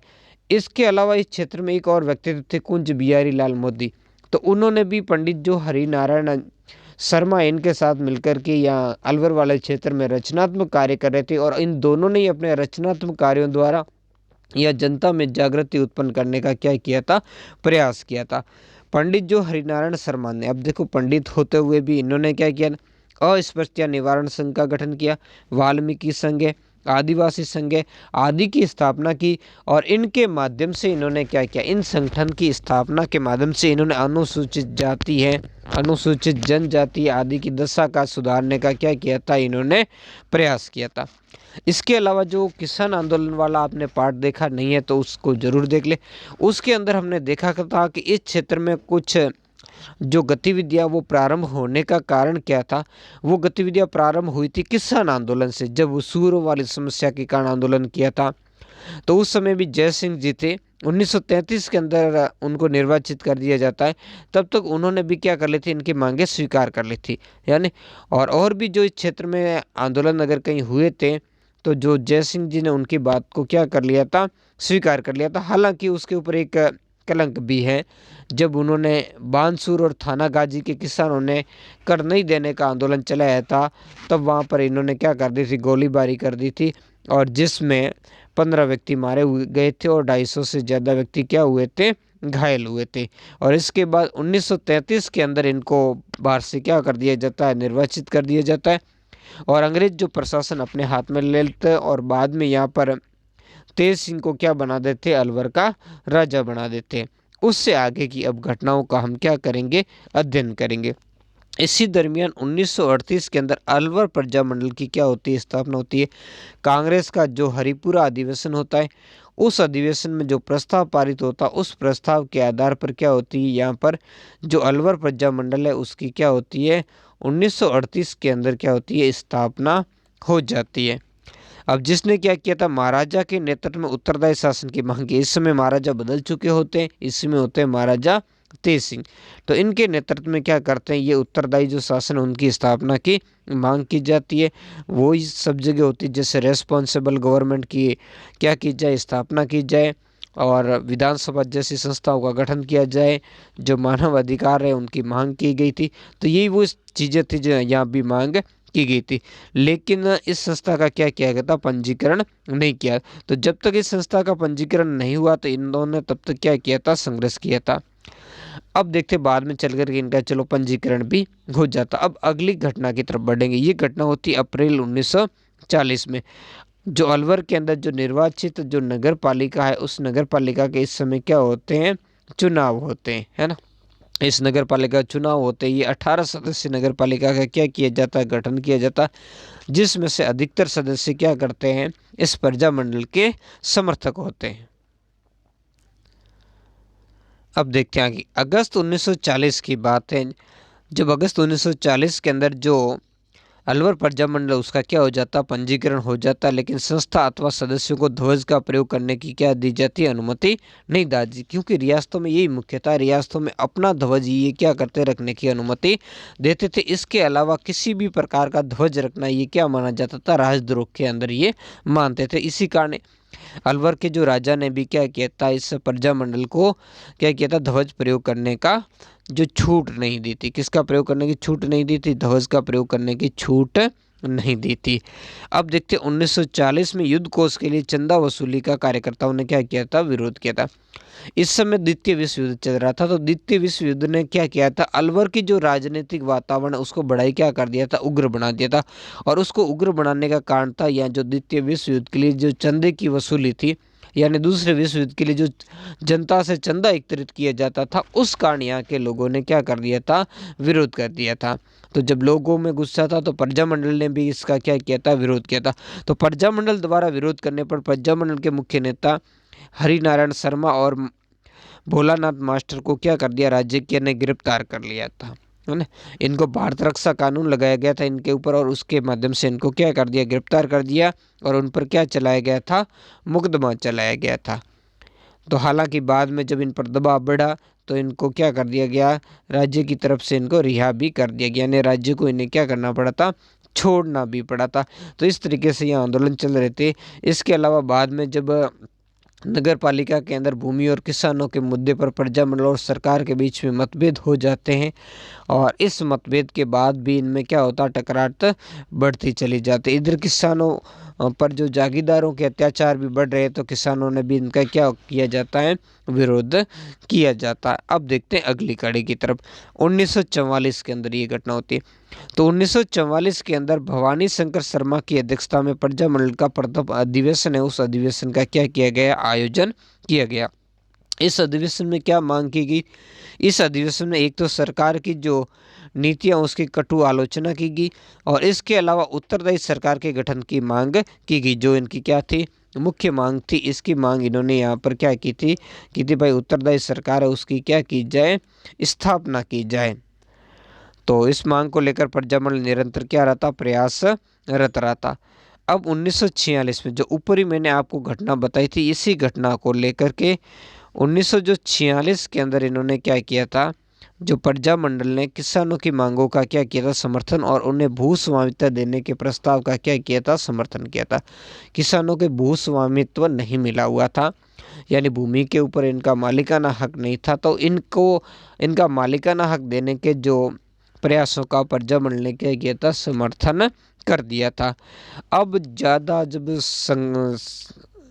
इसके अलावा इस क्षेत्र में एक और व्यक्तित्व थे, कुंज बिहारी लाल मोदी। तो उन्होंने भी पंडित जो हरिनारायण शर्मा इनके साथ मिलकर के यहाँ अलवर वाले क्षेत्र में रचनात्मक कार्य कर रहे थे, और इन दोनों ने अपने रचनात्मक कार्यों द्वारा या जनता में जागृति उत्पन्न करने का क्या किया था, प्रयास किया था। पंडित जो हरिनारायण शर्मा ने, अब देखो पंडित होते हुए भी इन्होंने क्या किया, अस्पृश्यता निवारण संघ का गठन किया, वाल्मीकि संघ है, आदिवासी संघ आदि की स्थापना की। और इनके माध्यम से इन्होंने क्या किया, इन संगठन की स्थापना के माध्यम से इन्होंने अनुसूचित जाति है, अनुसूचित जनजाति आदि की दशा का सुधारने का क्या किया था, इन्होंने प्रयास किया था। इसके अलावा जो किसान आंदोलन वाला आपने पार्ट देखा नहीं है तो उसको जरूर देख ले। उसके अंदर हमने देखा था कि इस क्षेत्र में कुछ जो गतिविधियां वो प्रारंभ होने का कारण क्या था, वो गतिविधियां प्रारंभ हुई थी किसान आंदोलन से। जब वो सूरों वाली समस्या के कारण आंदोलन किया था तो उस समय भी जय सिंह जी थे, 1933 के अंदर उनको निर्वाचित कर दिया जाता है। तब तक उन्होंने भी क्या कर ली थी, इनकी मांगे स्वीकार कर ली थी यानी। और भी जो इस क्षेत्र में आंदोलन अगर कहीं हुए थे तो जो जय सिंह जी ने उनकी बात को क्या कर लिया था, स्वीकार कर लिया था। हालांकि उसके ऊपर एक कलंक भी है, जब उन्होंने बानसूर और थाना गाजी के किसानों ने कर नहीं देने का आंदोलन चलाया था, तब वहाँ पर इन्होंने क्या कर दी थी, गोलीबारी कर दी थी, और जिसमें 15 व्यक्ति मारे गए थे और 250 से ज़्यादा व्यक्ति क्या हुए थे, घायल हुए थे। और इसके बाद 1933 के अंदर इनको बाहर से क्या कर दिया जाता है, निर्वाचित कर दिया जाता है, और अंग्रेज जो प्रशासन अपने हाथ में ले लेते हैं, और बाद में यहाँ पर तेज सिंह को क्या बना देते, अलवर का राजा बना देते। उससे आगे की अब घटनाओं का हम क्या करेंगे, अध्ययन करेंगे। इसी दरमियान 1938 के अंदर अलवर प्रजा मंडल की क्या होती है, स्थापना होती है। कांग्रेस का जो हरिपुरा अधिवेशन होता है, उस अधिवेशन में जो प्रस्ताव पारित होता है, उस प्रस्ताव के आधार पर क्या होती है, यहाँ पर जो अलवर प्रजा मंडल है उसकी क्या होती है, 1938 के अंदर क्या होती है, स्थापना हो जाती है। अब जिसने क्या किया था, महाराजा के नेतृत्व में उत्तरदायी शासन की मांग की। इस समय महाराजा बदल चुके होते हैं, इसमें होते हैं महाराजा तेज सिंह। तो इनके नेतृत्व में क्या करते हैं, ये उत्तरदायी जो शासन है उनकी स्थापना की मांग की जाती है। वो ही सब जगह होती है, जैसे रेस्पॉन्सिबल गवर्नमेंट की क्या की जाए, स्थापना की जाए, और विधानसभा जैसी संस्थाओं का गठन किया जाए, जो मानव अधिकार है उनकी मांग की गई थी। तो यही वो चीज़ें थी जो यहाँ भी मांग की गई थी। लेकिन इस संस्था का क्या किया गया था, पंजीकरण नहीं किया। तो जब तक इस संस्था का पंजीकरण नहीं हुआ तो इन दोनों ने तब तक क्या किया था, संघर्ष किया था। अब देखते बाद में चल कर के इनका चलो पंजीकरण भी हो जाता। अब अगली घटना की तरफ बढ़ेंगे। ये घटना होती अप्रैल 1940 में। जो अलवर के अंदर जो निर्वाचित जो नगर पालिका है, उस नगर पालिका के इस समय क्या होते हैं, चुनाव होते हैं, है ना। इस नगर पालिका चुनाव होते ही 18 सदस्य नगर पालिका का क्या किया जाता है, गठन किया जाता है, जिसमें से अधिकतर सदस्य क्या करते हैं, इस प्रजा मंडल के समर्थक होते हैं। अब देखते हैं आगे। अगस्त 1940 की बात है, जब अगस्त 1940 के अंदर जो अलवर प्रजा मंडल उसका क्या हो जाता, पंजीकरण हो जाता, लेकिन संस्था अथवा सदस्यों को ध्वज का प्रयोग करने की क्या दी जाती, अनुमति नहीं दी, क्योंकि रियासतों में यही मुख्य था, रियासतों में अपना ध्वज ये क्या करते, रखने की अनुमति देते थे। इसके अलावा किसी भी प्रकार का ध्वज रखना ये क्या माना जाता था, राजद्रोह के अंदर ये मानते थे। इसी कारण अलवर के जो राजा ने भी क्या किया था, इस प्रजा मंडल को क्या किया था, ध्वज प्रयोग करने का जो छूट नहीं दी थी। किसका प्रयोग करने की छूट नहीं दी थी, ध्वज का प्रयोग करने की छूट नहीं दी थी। अब देखते 1940 में युद्ध कोष के लिए चंदा वसूली का कार्यकर्ताओं ने क्या किया था, विरोध किया था। इस समय द्वितीय विश्व युद्ध चल रहा था, तो द्वितीय विश्व युद्ध ने क्या किया था, अलवर की जो राजनीतिक वातावरण उसको बढ़ाई क्या कर दिया था, उग्र बना दिया था। और उसको उग्र बनाने का कारण था यहाँ जो द्वितीय विश्व युद्ध के लिए जो चंदे की वसूली थी, यानी दूसरे विश्व युद्ध के लिए जो जनता से चंदा एकत्रित किया जाता था, उस कारण यहाँ के लोगों ने क्या कर दिया था, विरोध कर दिया था। तो जब लोगों में गुस्सा था तो प्रजा मंडल ने भी इसका क्या किया था, विरोध किया था। तो प्रजा मंडल द्वारा विरोध करने पर प्रजा मंडल के मुख्य नेता हरिनारायण शर्मा और भोलानाथ मास्टर को क्या कर दिया, राज्य ने गिरफ्तार कर लिया था, है ना। इनको भारत रक्षा कानून लगाया गया था इनके ऊपर, और उसके माध्यम से इनको क्या कर दिया, गिरफ्तार कर दिया, और उन पर क्या चलाया गया था, मुकदमा चलाया गया था। तो हालांकि बाद में जब इन पर दबाव बढ़ा तो इनको क्या कर दिया गया, राज्य की तरफ से इनको रिहा भी कर दिया गया, यानी राज्य को इन्हें क्या करना पड़ा था, छोड़ना भी पड़ा था। तो इस तरीके से ये आंदोलन चल रहे थे। इसके अलावा बाद में जब नगर पालिका के अंदर भूमि और किसानों के मुद्दे पर प्रजा मंडल और सरकार के बीच में मतभेद हो जाते हैं, और इस मतभेद के बाद भी इनमें क्या होता, टकराट बढ़ती चली जाती। इधर किसानों पर जो जागीरदारों के अत्याचार भी बढ़ रहे हैं, तो किसानों ने भी इनका क्या किया जाता है, विरोध किया जाता है। अब देखते हैं अगली कड़ी की तरफ। 1944 के अंदर ये घटना होती है। तो 1944 के अंदर भवानी शंकर शर्मा की अध्यक्षता में प्रजामंडल का प्रथम अधिवेशन है, उस अधिवेशन का क्या किया गया, आयोजन किया गया। इस अधिवेशन में क्या मांग की गई? इस अधिवेशन में एक तो सरकार की जो नीतियां उसकी कटु आलोचना की गई, और इसके अलावा उत्तरदायी सरकार के गठन की मांग की गई। जो इनकी क्या थी, मुख्य मांग थी, इसकी मांग इन्होंने यहाँ पर क्या की थी भाई उत्तरदायी सरकार है उसकी क्या की जाए, स्थापना की जाए। तो इस मांग को लेकर प्रजामंडल निरंतर क्या रहता, प्रयासरत रहता। अब 1946 में जो ऊपरी मैंने आपको घटना बताई थी, इसी घटना को लेकर के 1946 के अंदर इन्होंने क्या किया था, जो प्रजामंडल ने किसानों की मांगों का क्या किया था, समर्थन, और उन्हें भू स्वामित्व देने के प्रस्ताव का क्या किया था, समर्थन किया था। किसानों के भू स्वामित्व नहीं मिला हुआ था, यानी भूमि के ऊपर इनका मालिकाना हक नहीं था, तो इनको इनका मालिकाना हक देने के जो प्रयासों का प्रजामंडल ने क्या किया था, समर्थन कर दिया था। अब ज़्यादा जब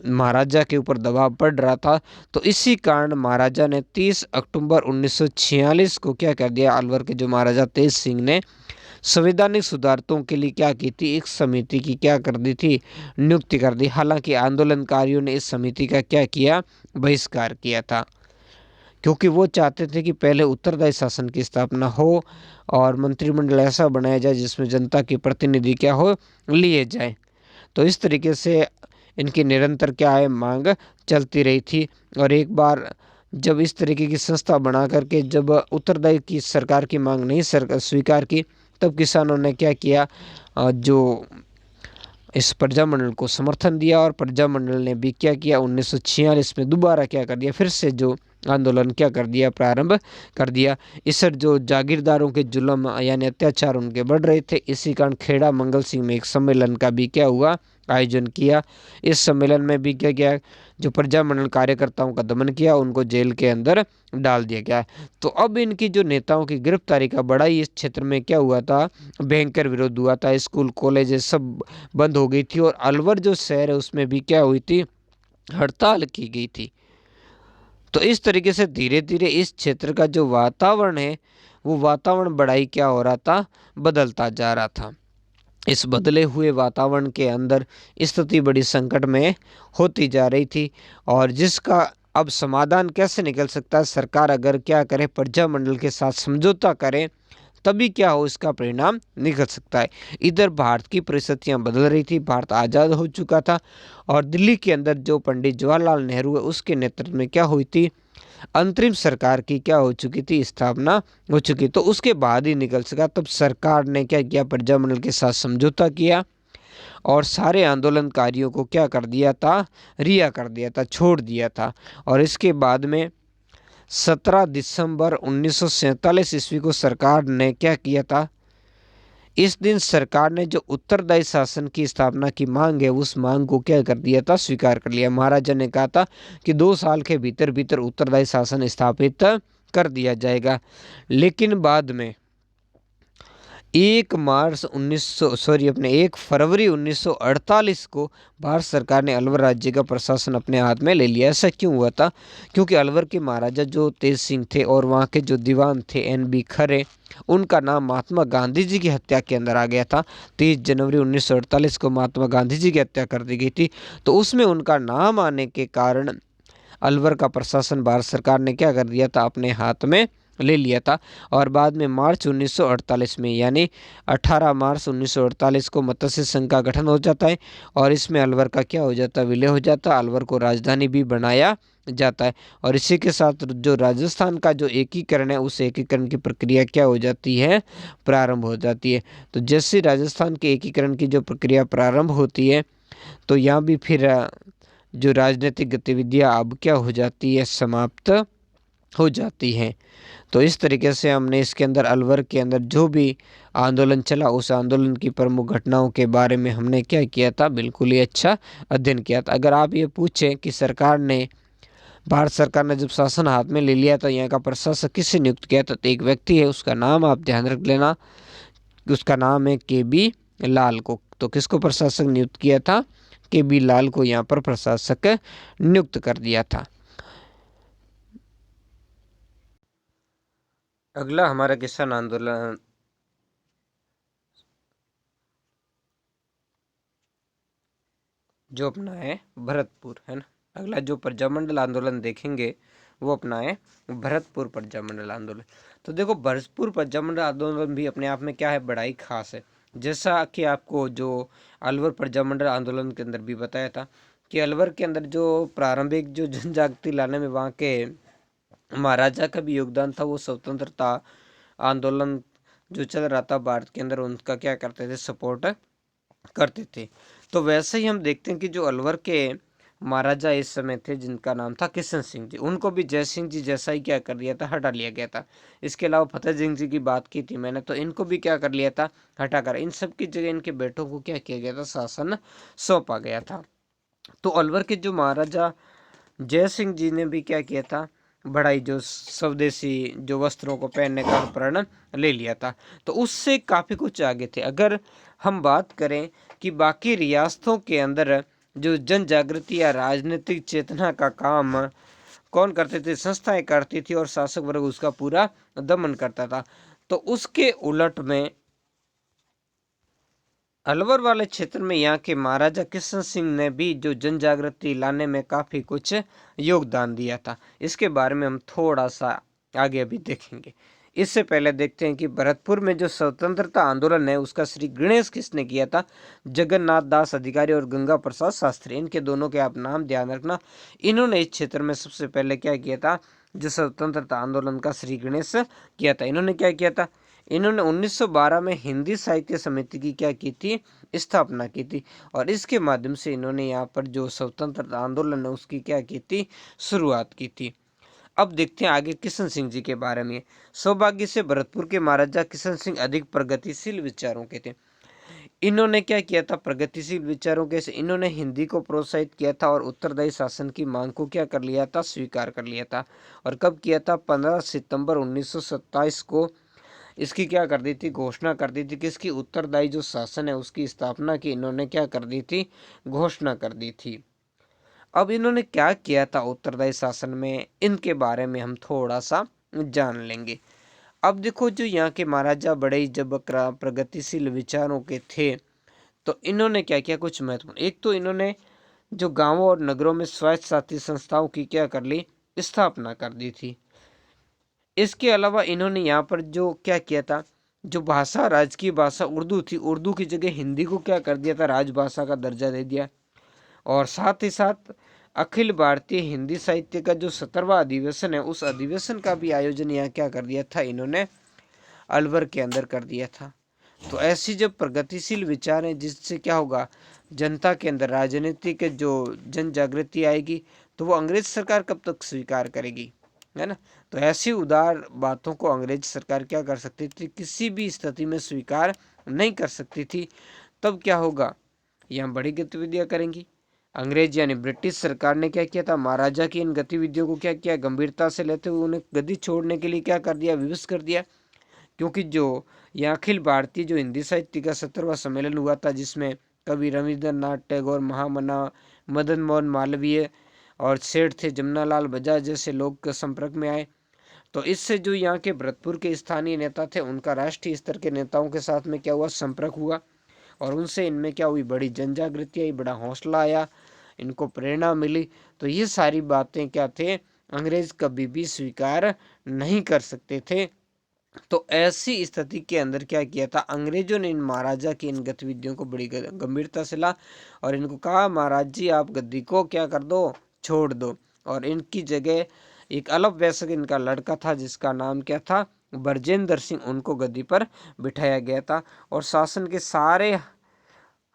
महाराजा के ऊपर दबाव पड़ रहा था, तो इसी कारण महाराजा ने 30 अक्टूबर 1946 को क्या कर दिया, अलवर के जो महाराजा तेज सिंह ने संवैधानिक सुधारतों के लिए क्या की थी, एक समिति की क्या कर दी थी, नियुक्ति कर दी। हालांकि आंदोलनकारियों ने इस समिति का क्या किया, बहिष्कार किया था, क्योंकि वो चाहते थे कि पहले उत्तरदायी शासन की स्थापना हो और मंत्रिमंडल ऐसा बनाया जाए जिसमें जनता के प्रतिनिधि क्या हो, लिए जाए। तो इस तरीके से इनकी निरंतर क्या है, मांग चलती रही थी। और एक बार जब इस तरीके की संस्था बना करके जब उत्तरदायी की सरकार की मांग नहीं स्वीकार की, तब किसानों ने क्या किया, जो इस प्रजामंडल को समर्थन दिया, और प्रजामंडल ने भी क्या किया, 1946 में दोबारा क्या कर दिया, फिर से जो आंदोलन क्या कर दिया, प्रारंभ कर दिया। इस जो जागीरदारों के जुल्म यानी अत्याचार उनके बढ़ रहे थे, इसी कारण खेड़ा मंगल सिंह में एक सम्मेलन का भी क्या हुआ, आयोजन किया। इस सम्मेलन में भी क्या किया, जो प्रजामंडल कार्यकर्ताओं का दमन किया, उनको जेल के अंदर डाल दिया गया। तो अब इनकी जो नेताओं की गिरफ्तारी का बड़ा ही इस क्षेत्र में क्या हुआ था, भयंकर विरोध हुआ था। स्कूल कॉलेज सब बंद हो गई थी, और अलवर जो शहर है उसमें भी क्या हुई थी, हड़ताल की गई थी। तो इस तरीके से धीरे धीरे इस क्षेत्र का जो वातावरण है, वो वातावरण बड़ा ही क्या हो रहा था, बदलता जा रहा था। इस बदले हुए वातावरण के अंदर स्थिति बड़ी संकट में होती जा रही थी, और जिसका अब समाधान कैसे निकल सकता है, सरकार अगर क्या करे, प्रजामंडल के साथ समझौता करे, तभी क्या हो, इसका परिणाम निकल सकता है। इधर भारत की परिस्थितियां बदल रही थी, भारत आज़ाद हो चुका था, और दिल्ली के अंदर जो पंडित जवाहरलाल नेहरू है उसके नेतृत्व में क्या हुई थी, अंतरिम सरकार की क्या हो चुकी थी, स्थापना हो चुकी। तो उसके बाद ही निकल सका। तब सरकार ने क्या किया, प्रजामंडल के साथ समझौता किया, और सारे आंदोलनकारियों को क्या कर दिया था, रिहा कर दिया था, छोड़ दिया था। और इसके बाद में 17 दिसंबर 1947 ईस्वी को सरकार ने क्या किया था, इस दिन सरकार ने जो उत्तरदायी शासन की स्थापना की मांग है, उस मांग को क्या कर दिया था, स्वीकार कर लिया। महाराजा ने कहा था कि 2 साल के भीतर भीतर उत्तरदायी शासन स्थापित कर दिया जाएगा। लेकिन बाद में 1 फरवरी 1948 को भारत सरकार ने अलवर राज्य का प्रशासन अपने हाथ में ले लिया। ऐसा क्यों हुआ था, क्योंकि अलवर के महाराजा जो तेज सिंह थे और वहाँ के जो दीवान थे NB खरे, उनका नाम महात्मा गांधी जी की हत्या के अंदर आ गया था। 30 जनवरी 1948 को महात्मा गांधी जी की हत्या कर दी गई थी। तो उसमें उनका नाम आने के कारण अलवर का प्रशासन भारत सरकार ने क्या कर दिया था, अपने हाथ में ले लिया था। और बाद में मार्च 1948 में, यानी 18 मार्च 1948 को मत्स्य संघ का गठन हो जाता है, और इसमें अलवर का क्या हो जाता है, विलय हो जाता है। अलवर को राजधानी भी बनाया जाता है, और इसी के साथ जो राजस्थान का जो एकीकरण है, उस एकीकरण की प्रक्रिया क्या हो जाती है, प्रारंभ हो जाती है। तो जैसे राजस्थान के एकीकरण की जो प्रक्रिया प्रारंभ होती है, तो यहाँ भी फिर जो राजनीतिक गतिविधियाँ अब क्या हो जाती है, समाप्त हो जाती हैं। तो इस तरीके से हमने इसके अंदर अलवर के अंदर जो भी आंदोलन चला, उस आंदोलन की प्रमुख घटनाओं के बारे में हमने क्या किया था, बिल्कुल ही अच्छा अध्ययन किया था। अगर आप ये पूछें कि भारत सरकार ने जब शासन हाथ में ले लिया था, यहाँ का प्रशासक किससे नियुक्त किया था, तो एक व्यक्ति है, उसका नाम आप ध्यान रख लेना, उसका नाम है KB लाल को। तो किसको प्रशासक नियुक्त किया था? KB लाल को यहाँ पर प्रशासक नियुक्त कर दिया था। अगला हमारा किसान आंदोलन जो अपना है भरतपुर, है ना। अगला जो प्रजामंडल आंदोलन देखेंगे वो अपना है भरतपुर प्रजामंडल आंदोलन। तो देखो भरतपुर प्रजामंडल आंदोलन भी अपने आप में क्या है, बड़ा ही खास है। जैसा कि आपको जो अलवर प्रजामंडल आंदोलन के अंदर भी बताया था कि अलवर के अंदर जो प्रारंभिक जो जन जागृति लाने में वहाँ के महाराजा का भी योगदान था। वो स्वतंत्रता आंदोलन जो चल रहा था भारत के अंदर उनका क्या करते थे, सपोर्ट करते थे। तो वैसे ही हम देखते हैं कि जो अलवर के महाराजा इस समय थे जिनका नाम था किशन सिंह जी, उनको भी जय सिंह जी जैसा ही क्या कर दिया था, हटा लिया गया था। इसके अलावा फतेह सिंह जी की बात की थी मैंने, तो इनको भी क्या कर लिया था, हटाकर इन सब की जगह इनके बेटों को क्या किया गया था, शासन सौंपा गया था। तो अलवर के जो महाराजा जय सिंह जी ने भी क्या किया था, बड़ा ही जो स्वदेशी जो वस्त्रों को पहनने का प्रण ले लिया था। तो उससे काफ़ी कुछ आगे थे। अगर हम बात करें कि बाकी रियासतों के अंदर जो जन जागृति या राजनीतिक चेतना का काम कौन करते थे, संस्थाएं करती थी और शासक वर्ग उसका पूरा दमन करता था। तो उसके उलट में अलवर वाले क्षेत्र में यहाँ के महाराजा किशन सिंह ने भी जो जन जागृति लाने में काफ़ी कुछ योगदान दिया था। इसके बारे में हम थोड़ा सा आगे अभी देखेंगे। इससे पहले देखते हैं कि भरतपुर में जो स्वतंत्रता आंदोलन है उसका श्री गणेश किसने किया था, जगन्नाथ दास अधिकारी और गंगा प्रसाद शास्त्री। इनके दोनों के आप नाम ध्यान रखना। इन्होंने इस क्षेत्र में सबसे पहले क्या किया था, जो स्वतंत्रता आंदोलन का श्री गणेश किया था। इन्होंने क्या किया था, इन्होंने 1912 में हिंदी साहित्य समिति की क्या की थी, स्थापना की थी। और इसके माध्यम से इन्होंने यहाँ पर जो स्वतंत्रता आंदोलन है उसकी क्या की थी, शुरुआत की थी। अब देखते हैं आगे किशन सिंह जी के बारे में। सौभाग्य से भरतपुर के महाराजा किशन सिंह अधिक प्रगतिशील विचारों के थे। इन्होंने क्या किया था, प्रगतिशील विचारों के से इन्होंने हिंदी को प्रोत्साहित किया था और उत्तरदायी शासन की मांग को क्या कर लिया था, स्वीकार कर लिया था। और कब किया था, 15 सितंबर 1927 को इसकी क्या कर दी थी, घोषणा कर दी थी। किसकी, उत्तरदायी जो शासन है उसकी स्थापना की इन्होंने क्या कर दी थी, घोषणा कर दी थी। अब इन्होंने क्या किया था उत्तरदायी शासन में, इनके बारे में हम थोड़ा सा जान लेंगे। अब देखो जो यहाँ के महाराजा बड़े ही जब प्रगतिशील विचारों के थे तो इन्होंने क्या किया, कुछ महत्वपूर्ण। एक तो इन्होंने जो गांवों और नगरों में स्वायत्त शासी संस्थाओं की क्या कर ली, स्थापना कर दी थी। इसके अलावा इन्होंने यहाँ पर जो क्या किया था, जो भाषा राजकीय भाषा उर्दू थी, उर्दू की जगह हिंदी को क्या कर दिया था, राजभाषा का दर्जा दे दिया। और साथ ही साथ अखिल भारतीय हिंदी साहित्य का जो 17वां अधिवेशन है उस अधिवेशन का भी आयोजन यहाँ क्या कर दिया था, इन्होंने अलवर के अंदर कर दिया था। तो ऐसी जब प्रगतिशील विचार हैं जिससे क्या होगा, जनता के अंदर राजनीति के जो जन जागृति आएगी तो वो अंग्रेज सरकार कब तक स्वीकार करेगी, है ना। तो ऐसी उदार बातों को अंग्रेज सरकार क्या कर सकती थी, किसी भी स्थिति में स्वीकार नहीं कर सकती थी। तब क्या होगा, यहाँ बड़ी गतिविधियाँ करेंगी। अंग्रेज यानी ब्रिटिश सरकार ने क्या किया था, महाराजा की इन गतिविधियों को क्या किया, गंभीरता से लेते हुए उन्हें गद्दी छोड़ने के लिए क्या कर दिया, विवश कर दिया। क्योंकि जो यह अखिल भारतीय जो हिंदी साहित्य का 17वां सम्मेलन हुआ था जिसमें कवि रविंद्रनाथ टैगोर, महामना, मदन मोहन मालवीय और सेठ थे जमनालाल बजाज जैसे लोग संपर्क में आए। तो इससे जो यहाँ के भरतपुर के स्थानीय नेता थे उनका राष्ट्रीय स्तर के नेताओं के साथ में क्या हुआ, संपर्क हुआ। और उनसे इनमें क्या हुई, बड़ी जन जागृति आई, बड़ा हौसला आया, इनको प्रेरणा मिली। तो ये सारी बातें क्या थे, अंग्रेज कभी भी स्वीकार नहीं कर सकते थे। तो ऐसी स्थिति के अंदर क्या किया था, अंग्रेजों ने इन महाराजा की इन गतिविधियों को बड़ी गंभीरता से ला और इनको कहा, महाराज जी आप गद्दी को क्या कर दो, छोड़ दो। और इनकी जगह एक अलग वयस्क इनका लड़का था जिसका नाम क्या था, बरजेंद्र सिंह, उनको गद्दी पर बिठाया गया था। और शासन के सारे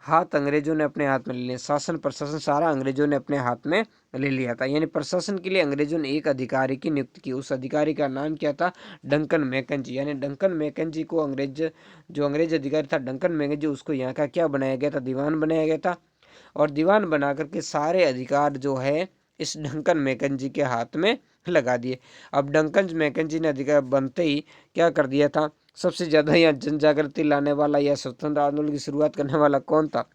हाथ अंग्रेजों ने अपने हाथ में ले लिया, शासन प्रशासन सारा अंग्रेजों ने अपने हाथ में ले लिया था। यानी प्रशासन के लिए अंग्रेजों ने एक अधिकारी की नियुक्ति की। उस अधिकारी का नाम क्या था, डंकन मैकेंजी। यानी डंकन मैकेंजी को जो अंग्रेज अधिकारी था डंकन मैकेंजी, उसको यहाँ का क्या बनाया गया था, दीवान बनाया गया था। और दीवान बना करके सारे अधिकार जो है इस डंकन मैकेंजी के हाथ में लगा दिए। अब डंकन मैकेंजी ने अधिकार बनते ही क्या कर दिया था, सबसे ज़्यादा यहाँ जन जागृति लाने वाला या स्वतंत्र आंदोलन की शुरुआत करने वाला कौन था?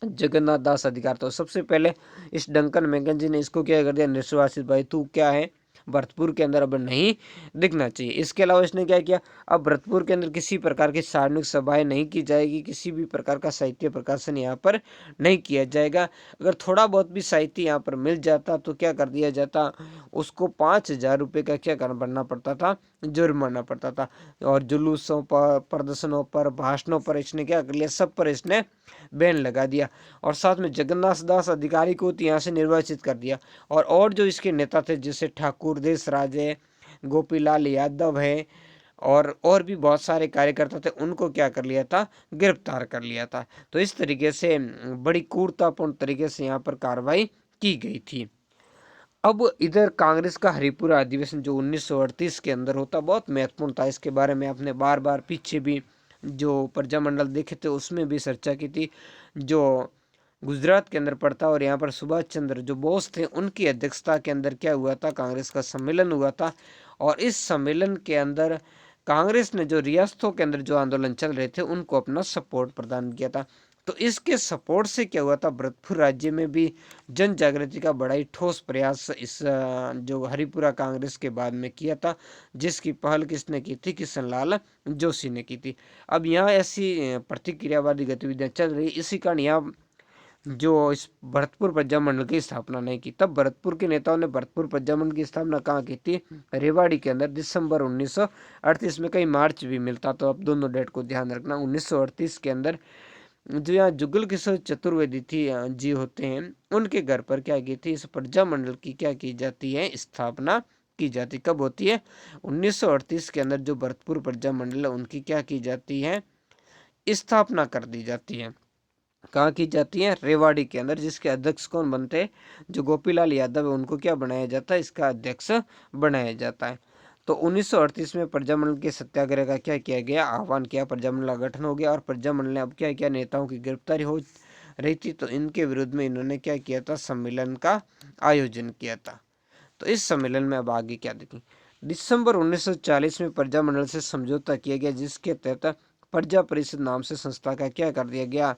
जगन्नाथ दास अधिकार। तो सबसे पहले इस डंकन मैकेंजी ने इसको क्या कर दिया, निष्कासित, भाई तू क्या है, भरतपुर के अंदर अब नहीं दिखना चाहिए। इसके अलावा इसने क्या किया, अब भरतपुर के अंदर किसी प्रकार की सार्वजनिक सभाएं नहीं की जाएगी, किसी भी प्रकार का साहित्य प्रकाशन यहाँ पर नहीं किया जाएगा। अगर थोड़ा बहुत भी साहित्य यहाँ पर मिल जाता तो क्या कर दिया जाता, उसको 5,000 रुपये का क्या करना बनना पड़ता था, जुर्माना पड़ता था। और जुलूसों पर, प्रदर्शनों पर, भाषणों पर इसने क्या कर लिया, सब पर इसने बैन लगा दिया। और साथ में जगन्नाथ दास अधिकारी को यहाँ से निर्वाचित कर दिया। और जो इसके नेता थे जैसे ठाकुर देशराज है, गोपीलाल यादव है, और भी बहुत सारे कार्यकर्ता थे, उनको क्या कर लिया था, गिरफ्तार कर लिया था। तो इस तरीके से बड़ी क्रूरतापूर्ण तरीके से यहाँ पर कार्रवाई की गई थी। अब इधर कांग्रेस का हरिपुरा अधिवेशन जो 1938 के अंदर होता, बहुत महत्वपूर्ण था। इसके बारे में आपने बार बार पीछे भी जो प्रजामंडल देखे थे उसमें भी चर्चा की थी, जो गुजरात के अंदर पड़ता। और यहाँ पर सुभाष चंद्र जो बोस थे उनकी अध्यक्षता के अंदर क्या हुआ था, कांग्रेस का सम्मेलन हुआ था। और इस सम्मेलन के अंदर कांग्रेस ने जो रियासतों के अंदर जो आंदोलन चल रहे थे उनको अपना सपोर्ट प्रदान किया था। तो इसके सपोर्ट से क्या हुआ था, भरतपुर राज्य में भी जन जागृति का बड़ा ही ठोस प्रयास इस जो हरिपुरा कांग्रेस के बाद में किया था, जिसकी पहल किसने की थी, किशनलाल जोशी ने की थी। अब यहाँ ऐसी प्रतिक्रियावादी गतिविधियां चल रही, इसी कारण यहाँ जो इस भरतपुर प्रजामंडल की स्थापना नहीं की। तब भरतपुर के नेताओं ने भरतपुर प्रजामंडल की स्थापना कहाँ की थी, रेवाड़ी के अंदर, दिसंबर 1938 में। कहीं मार्च भी मिलता, तो अब दोनों डेट को ध्यान रखना। 1938 के अंदर जो यहाँ जुगल किशोर चतुर्वेदी थी जी होते हैं, उनके घर पर क्या की थी, इस प्रजामंडल की क्या की जाती है, स्थापना की जाती। कब होती है, 1938 के अंदर जो भरतपुर प्रजामंडल है उनकी क्या की जाती है, स्थापना कर दी जाती है। कहाँ की जाती है, रेवाड़ी के अंदर, जिसके अध्यक्ष कौन बनते हैं, जो गोपीलाल यादव है उनको क्या बनाया जाता है, इसका अध्यक्ष बनाया जाता है। तो 1938 में प्रजामंडल के सत्याग्रह का क्या किया गया, आह्वान किया, प्रजामंडल का गठन हो गया। और प्रजामंडल ने अब क्या किया, नेताओं की गिरफ्तारी हो रही थी तो इनके विरुद्ध में इन्होंने क्या किया था, सम्मेलन का आयोजन किया था। तो इस सम्मेलन में अब आगे क्या देखें, दिसंबर 1940 में प्रजामंडल से समझौता किया गया, जिसके तहत प्रजा परिषद नाम से संस्था का क्या कर दिया गया,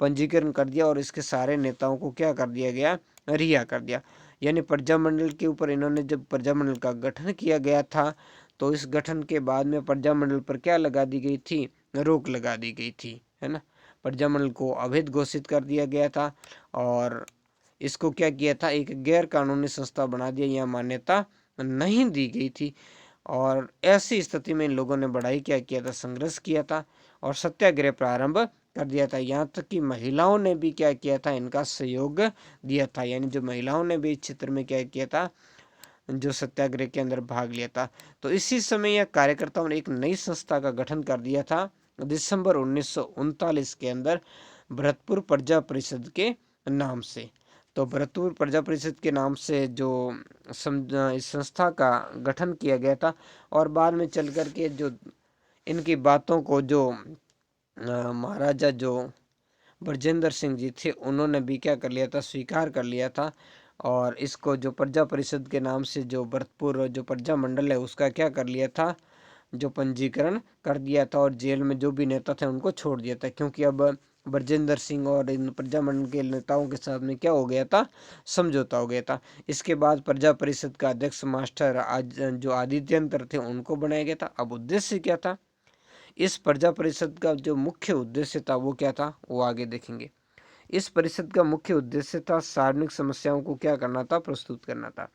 पंजीकरण कर दिया। और इसके सारे नेताओं को क्या कर दिया गया, रिहा कर दिया। यानी प्रजामंडल के ऊपर इन्होंने जब प्रजामंडल का गठन किया गया था तो इस गठन के बाद में प्रजामंडल पर क्या लगा दी गई थी, रोक लगा दी गई थी, है ना। प्रजामंडल को अवैध घोषित कर दिया गया था और इसको क्या किया था, एक गैर कानूनी संस्था बना दिया, यह मान्यता नहीं दी गई थी। और ऐसी स्थिति में इन लोगों ने बड़ा ही क्या किया था, संघर्ष किया था और सत्याग्रह प्रारंभ कर दिया था। यहाँ तक कि महिलाओं ने भी क्या किया था, इनका सहयोग दिया था। यानी जो महिलाओं ने भी इस क्षेत्र में क्या किया था, जो सत्याग्रह के अंदर भाग लिया था। तो इसी समय यह कार्यकर्ताओं ने एक नई संस्था का गठन कर दिया था दिसंबर 1939 के अंदर, भरतपुर प्रजा परिषद के नाम से। तो भरतपुर प्रजा परिषद के नाम से जो इस संस्था का गठन किया गया था। और बाद में चल कर के जो इनकी बातों को जो महाराजा जो ब्रजेंद्र सिंह जी थे उन्होंने भी क्या कर लिया था, स्वीकार कर लिया था। और इसको जो प्रजा परिषद के नाम से जो भरतपुर जो प्रजा मंडल है उसका क्या कर लिया था, जो पंजीकरण कर दिया था। और जेल में जो भी नेता थे उनको छोड़ दिया था, क्योंकि अब ब्रजेंद्र सिंह और इन प्रजामंडल के नेताओं के साथ में क्या हो गया था, समझौता हो गया था। इसके बाद प्रजा परिषद का अध्यक्ष मास्टर आज जो आदित्यंतर थे उनको बनाया गया था। अब उद्देश्य क्या था, इस प्रजा परिषद का जो मुख्य उद्देश्य था वो क्या था, वो आगे देखेंगे। इस परिषद का मुख्य उद्देश्य था सार्वजनिक समस्याओं को क्या करना था, प्रस्तुत करना था।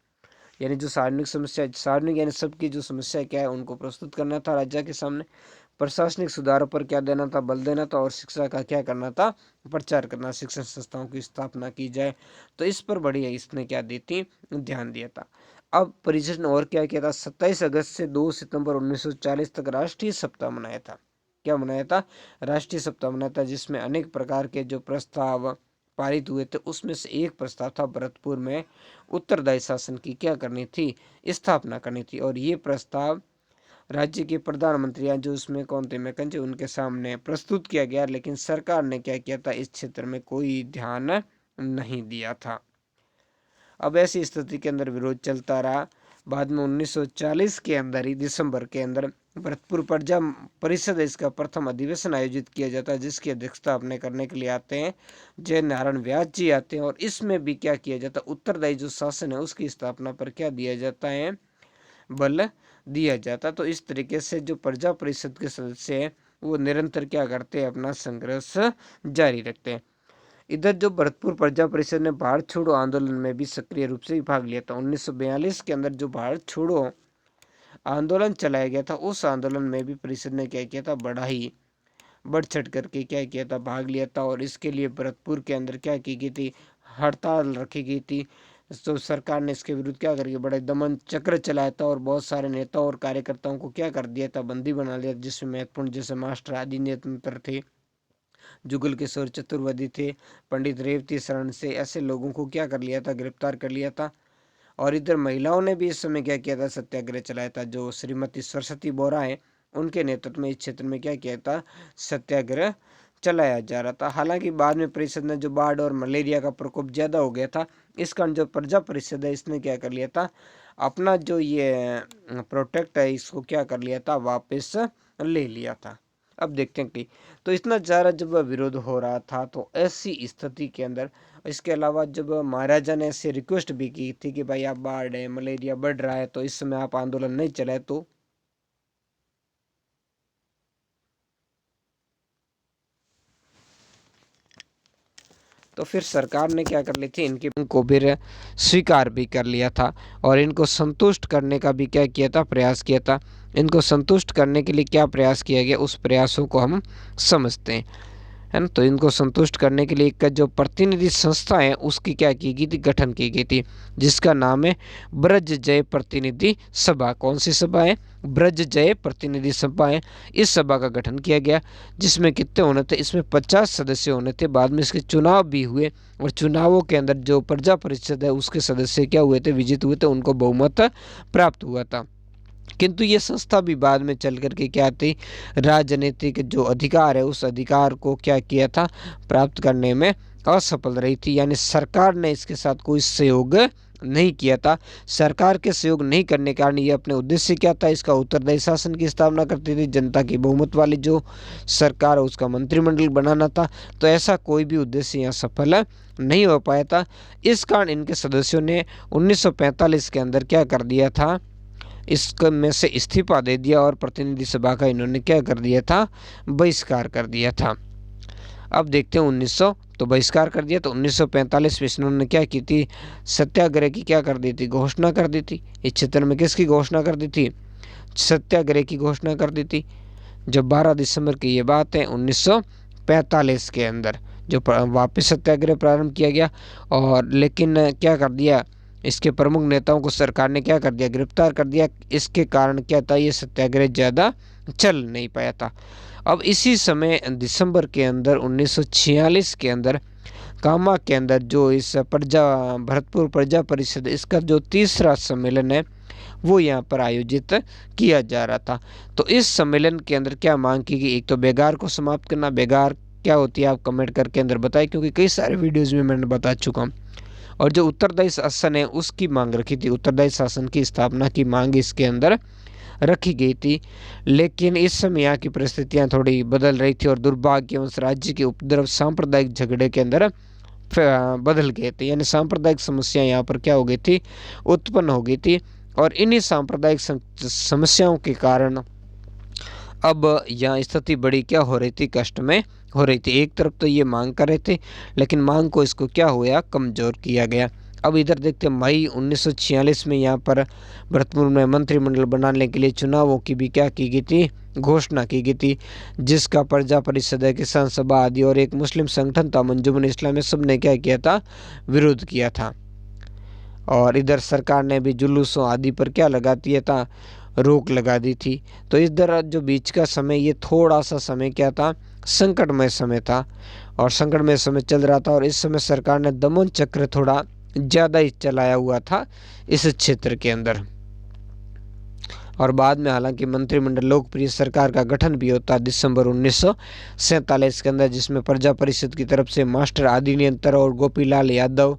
यानी जो सार्वजनिक समस्या, सार्वजनिक यानी सबकी जो समस्या क्या है उनको प्रस्तुत करना था राज्य के सामने। प्रशासनिक सुधारों पर क्या देना था, बल देना था। और शिक्षा का क्या करना था, प्रचार करना, शिक्षण संस्थाओं की स्थापना की जाए। तो इस पर बढ़िया इसने क्या दी थी, ध्यान दिया था। अब परिषद ने और क्या किया था, 27 अगस्त से 2 सितंबर 1940 तक राष्ट्रीय सप्ताह मनाया था। क्या मनाया था, राष्ट्रीय सप्ताह मनाया था, जिसमें अनेक प्रकार के जो प्रस्ताव पारित हुए थे उसमें से एक प्रस्ताव था भरतपुर में उत्तरदायी शासन की क्या करनी थी, स्थापना करनी थी। और ये प्रस्ताव राज्य के प्रधानमंत्री जो उसमें कौन थे, मैकेंजी, उनके सामने प्रस्तुत किया गया। लेकिन सरकार ने क्या किया था, इस क्षेत्र में कोई ध्यान नहीं दिया था। अब ऐसी स्थिति के अंदर विरोध चलता रहा। बाद में 1940 के अंदर ही दिसंबर के अंदर भरतपुर प्रजा परिषद इसका प्रथम अधिवेशन आयोजित किया जाता है, जिसकी अध्यक्षता अपने करने के लिए आते हैं जय नारायण व्यास जी आते हैं। और इसमें भी क्या किया जाता है, उत्तरदायी जो शासन है उसकी स्थापना पर क्या दिया जाता है, बल दिया जाता। तो इस तरीके से जो प्रजा परिषद के सदस्य हैं वो निरंतर क्या करते हैं, अपना संघर्ष जारी रखते हैं। इधर जो भरतपुर प्रजा परिषद ने भारत छोड़ो आंदोलन में भी सक्रिय रूप से भाग लिया था। 1942 के अंदर जो भारत छोड़ो आंदोलन चलाया गया था, उस आंदोलन में भी परिषद ने क्या किया था, बड़ा ही बढ़ चढ़ करके क्या किया था, भाग लिया था। और इसके लिए भरतपुर के अंदर क्या की गई थी, हड़ताल रखी गई थी। तो सरकार ने इसके विरुद्ध क्या करके बड़ा दमन चक्र चलाया था और बहुत सारे नेताओं और कार्यकर्ताओं को क्या कर दिया था, बंदी बना लिया, जिसमें महत्वपूर्ण जैसे मास्टर आदि नेत्र थे, जुगल किशोर चतुर्वेदी थे, पंडित रेवती शरण से, ऐसे लोगों को क्या कर लिया था, गिरफ्तार कर लिया था। और इधर महिलाओं ने भी इस समय क्या किया था, सत्याग्रह चलाया था। जो श्रीमती सरस्वती बोरा है उनके नेतृत्व में इस क्षेत्र में क्या किया था, सत्याग्रह चलाया जा रहा था। हालांकि बाद में परिषद ने जो बाढ़ और मलेरिया का प्रकोप ज्यादा हो गया था, इस कारण जो प्रजा परिषद है इसने क्या कर लिया था, अपना जो ये प्रोटेक्ट है इसको क्या कर लिया था, वापस ले लिया था। अब देखते हैं कि तो इतना ज़्यादा जब विरोध हो रहा था, तो ऐसी स्थिति के अंदर इसके अलावा जब महाराजा ने ऐसे रिक्वेस्ट भी की थी कि भाई आप बाढ़ है, मलेरिया बढ़ रहा है, तो इस समय आप आंदोलन नहीं चलाए, तो फिर सरकार ने क्या कर ली थी, इनकी को फिर स्वीकार भी कर लिया था और इनको संतुष्ट करने का भी क्या किया था, प्रयास किया था। इनको संतुष्ट करने के लिए क्या प्रयास किया गया, उस प्रयासों को हम समझते हैं, है ना। तो इनको संतुष्ट करने के लिए एक जो प्रतिनिधि संस्था है उसकी क्या की गई थी, गठन की गई थी, जिसका नाम है ब्रज जय प्रतिनिधि सभा। कौन सी सभा है, ब्रज जय प्रतिनिधि सभा है। इस सभा का गठन किया गया, जिसमें कितने होने थे, इसमें 50 सदस्य होने थे। बाद में इसके चुनाव भी हुए और चुनावों के अंदर जो प्रजा परिषद है उसके सदस्य क्या हुए थे, विजित हुए थे, उनको बहुमत प्राप्त हुआ था। किंतु ये संस्था भी बाद में चल करके क्या थी, राजनीतिक जो अधिकार है उस अधिकार को क्या किया था, प्राप्त करने में असफल रही थी। यानी सरकार ने इसके साथ कोई सहयोग नहीं किया था। सरकार के सहयोग नहीं करने के कारण ये अपने उद्देश्य क्या था, इसका उत्तरदायी शासन की स्थापना करती थी, जनता की बहुमत वाली जो सरकार है उसका मंत्रिमंडल बनाना था। तो ऐसा कोई भी उद्देश्य यहाँ सफल नहीं हो पाया था। इस कारण इनके सदस्यों ने 1945 के अंदर क्या कर दिया था, इसमें में से इस्तीफा दे दिया और प्रतिनिधि सभा का इन्होंने क्या कर दिया था, बहिष्कार कर दिया था। अब देखते हैं 1900 तो बहिष्कार कर दिया। तो 1945 में इन्होंने क्या की थी, सत्याग्रह की क्या कर दी थी, घोषणा कर दी थी। इस क्षेत्र में किसकी घोषणा कर दी थी, सत्याग्रह की घोषणा कर दी थी। जब 12 दिसंबर की ये बात है 1945 के अंदर जो वापस सत्याग्रह प्रारंभ किया गया। और लेकिन क्या कर दिया, इसके प्रमुख नेताओं को सरकार ने क्या कर दिया, गिरफ्तार कर दिया। इसके कारण क्या था, ये सत्याग्रह ज़्यादा चल नहीं पाया था। अब इसी समय दिसंबर के अंदर 1946 के अंदर कामा के अंदर जो इस भरतपुर प्रजा परिषद इसका जो तीसरा सम्मेलन है वो यहाँ पर आयोजित किया जा रहा था। तो इस सम्मेलन के अंदर क्या मांग की गई, एक तो बेगार को समाप्त करना। बेगार क्या होती है आप कमेंट करके अंदर बताएं, क्योंकि कई सारे वीडियोज़ में मैंने बता चुका हूँ। और जो उत्तरदायी शासन है उसकी मांग रखी थी, उत्तरदायी शासन की स्थापना की मांग इसके अंदर रखी गई थी। लेकिन इस समय यहाँ की परिस्थितियाँ थोड़ी बदल रही थी और दुर्भाग्यवश राज्य के उपद्रव सांप्रदायिक झगड़े के अंदर बदल गए थे। यानी सांप्रदायिक समस्या यहाँ पर क्या हो गई थी, उत्पन्न हो गई थी। और इन्हीं सांप्रदायिक समस्याओं के कारण अब यहाँ स्थिति बड़ी क्या हो रही थी, कष्ट में हो रही थी। एक तरफ तो ये मांग कर रहे थे, लेकिन मांग को इसको क्या हुआ, कमज़ोर किया गया। अब इधर देखते हैं मई 1946 में यहाँ पर भरतपुर में मंत्रिमंडल बनाने के लिए चुनावों की भी क्या की गई थी, घोषणा की गई थी, जिसका प्रजा परिषद है, किसान सभा आदि और एक मुस्लिम संगठन था मंजूमन इस्लामी, सब ने क्या किया था, विरोध किया था। और इधर सरकार ने भी जुलूसों आदि पर क्या लगा दिया था, रोक लगा दी थी। तो इधर जो बीच का समय ये थोड़ा सा समय क्या था, संकटमय समय था और संकटमय समय चल रहा था। और इस समय सरकार ने दमन चक्र थोड़ा ज़्यादा ही चलाया हुआ था इस क्षेत्र के अंदर। और बाद में हालांकि मंत्रिमंडल लोकप्रिय सरकार का गठन भी होता दिसंबर 1947 के अंदर, जिसमें प्रजा परिषद की तरफ से मास्टर आदिन्यंतर और गोपीलाल यादव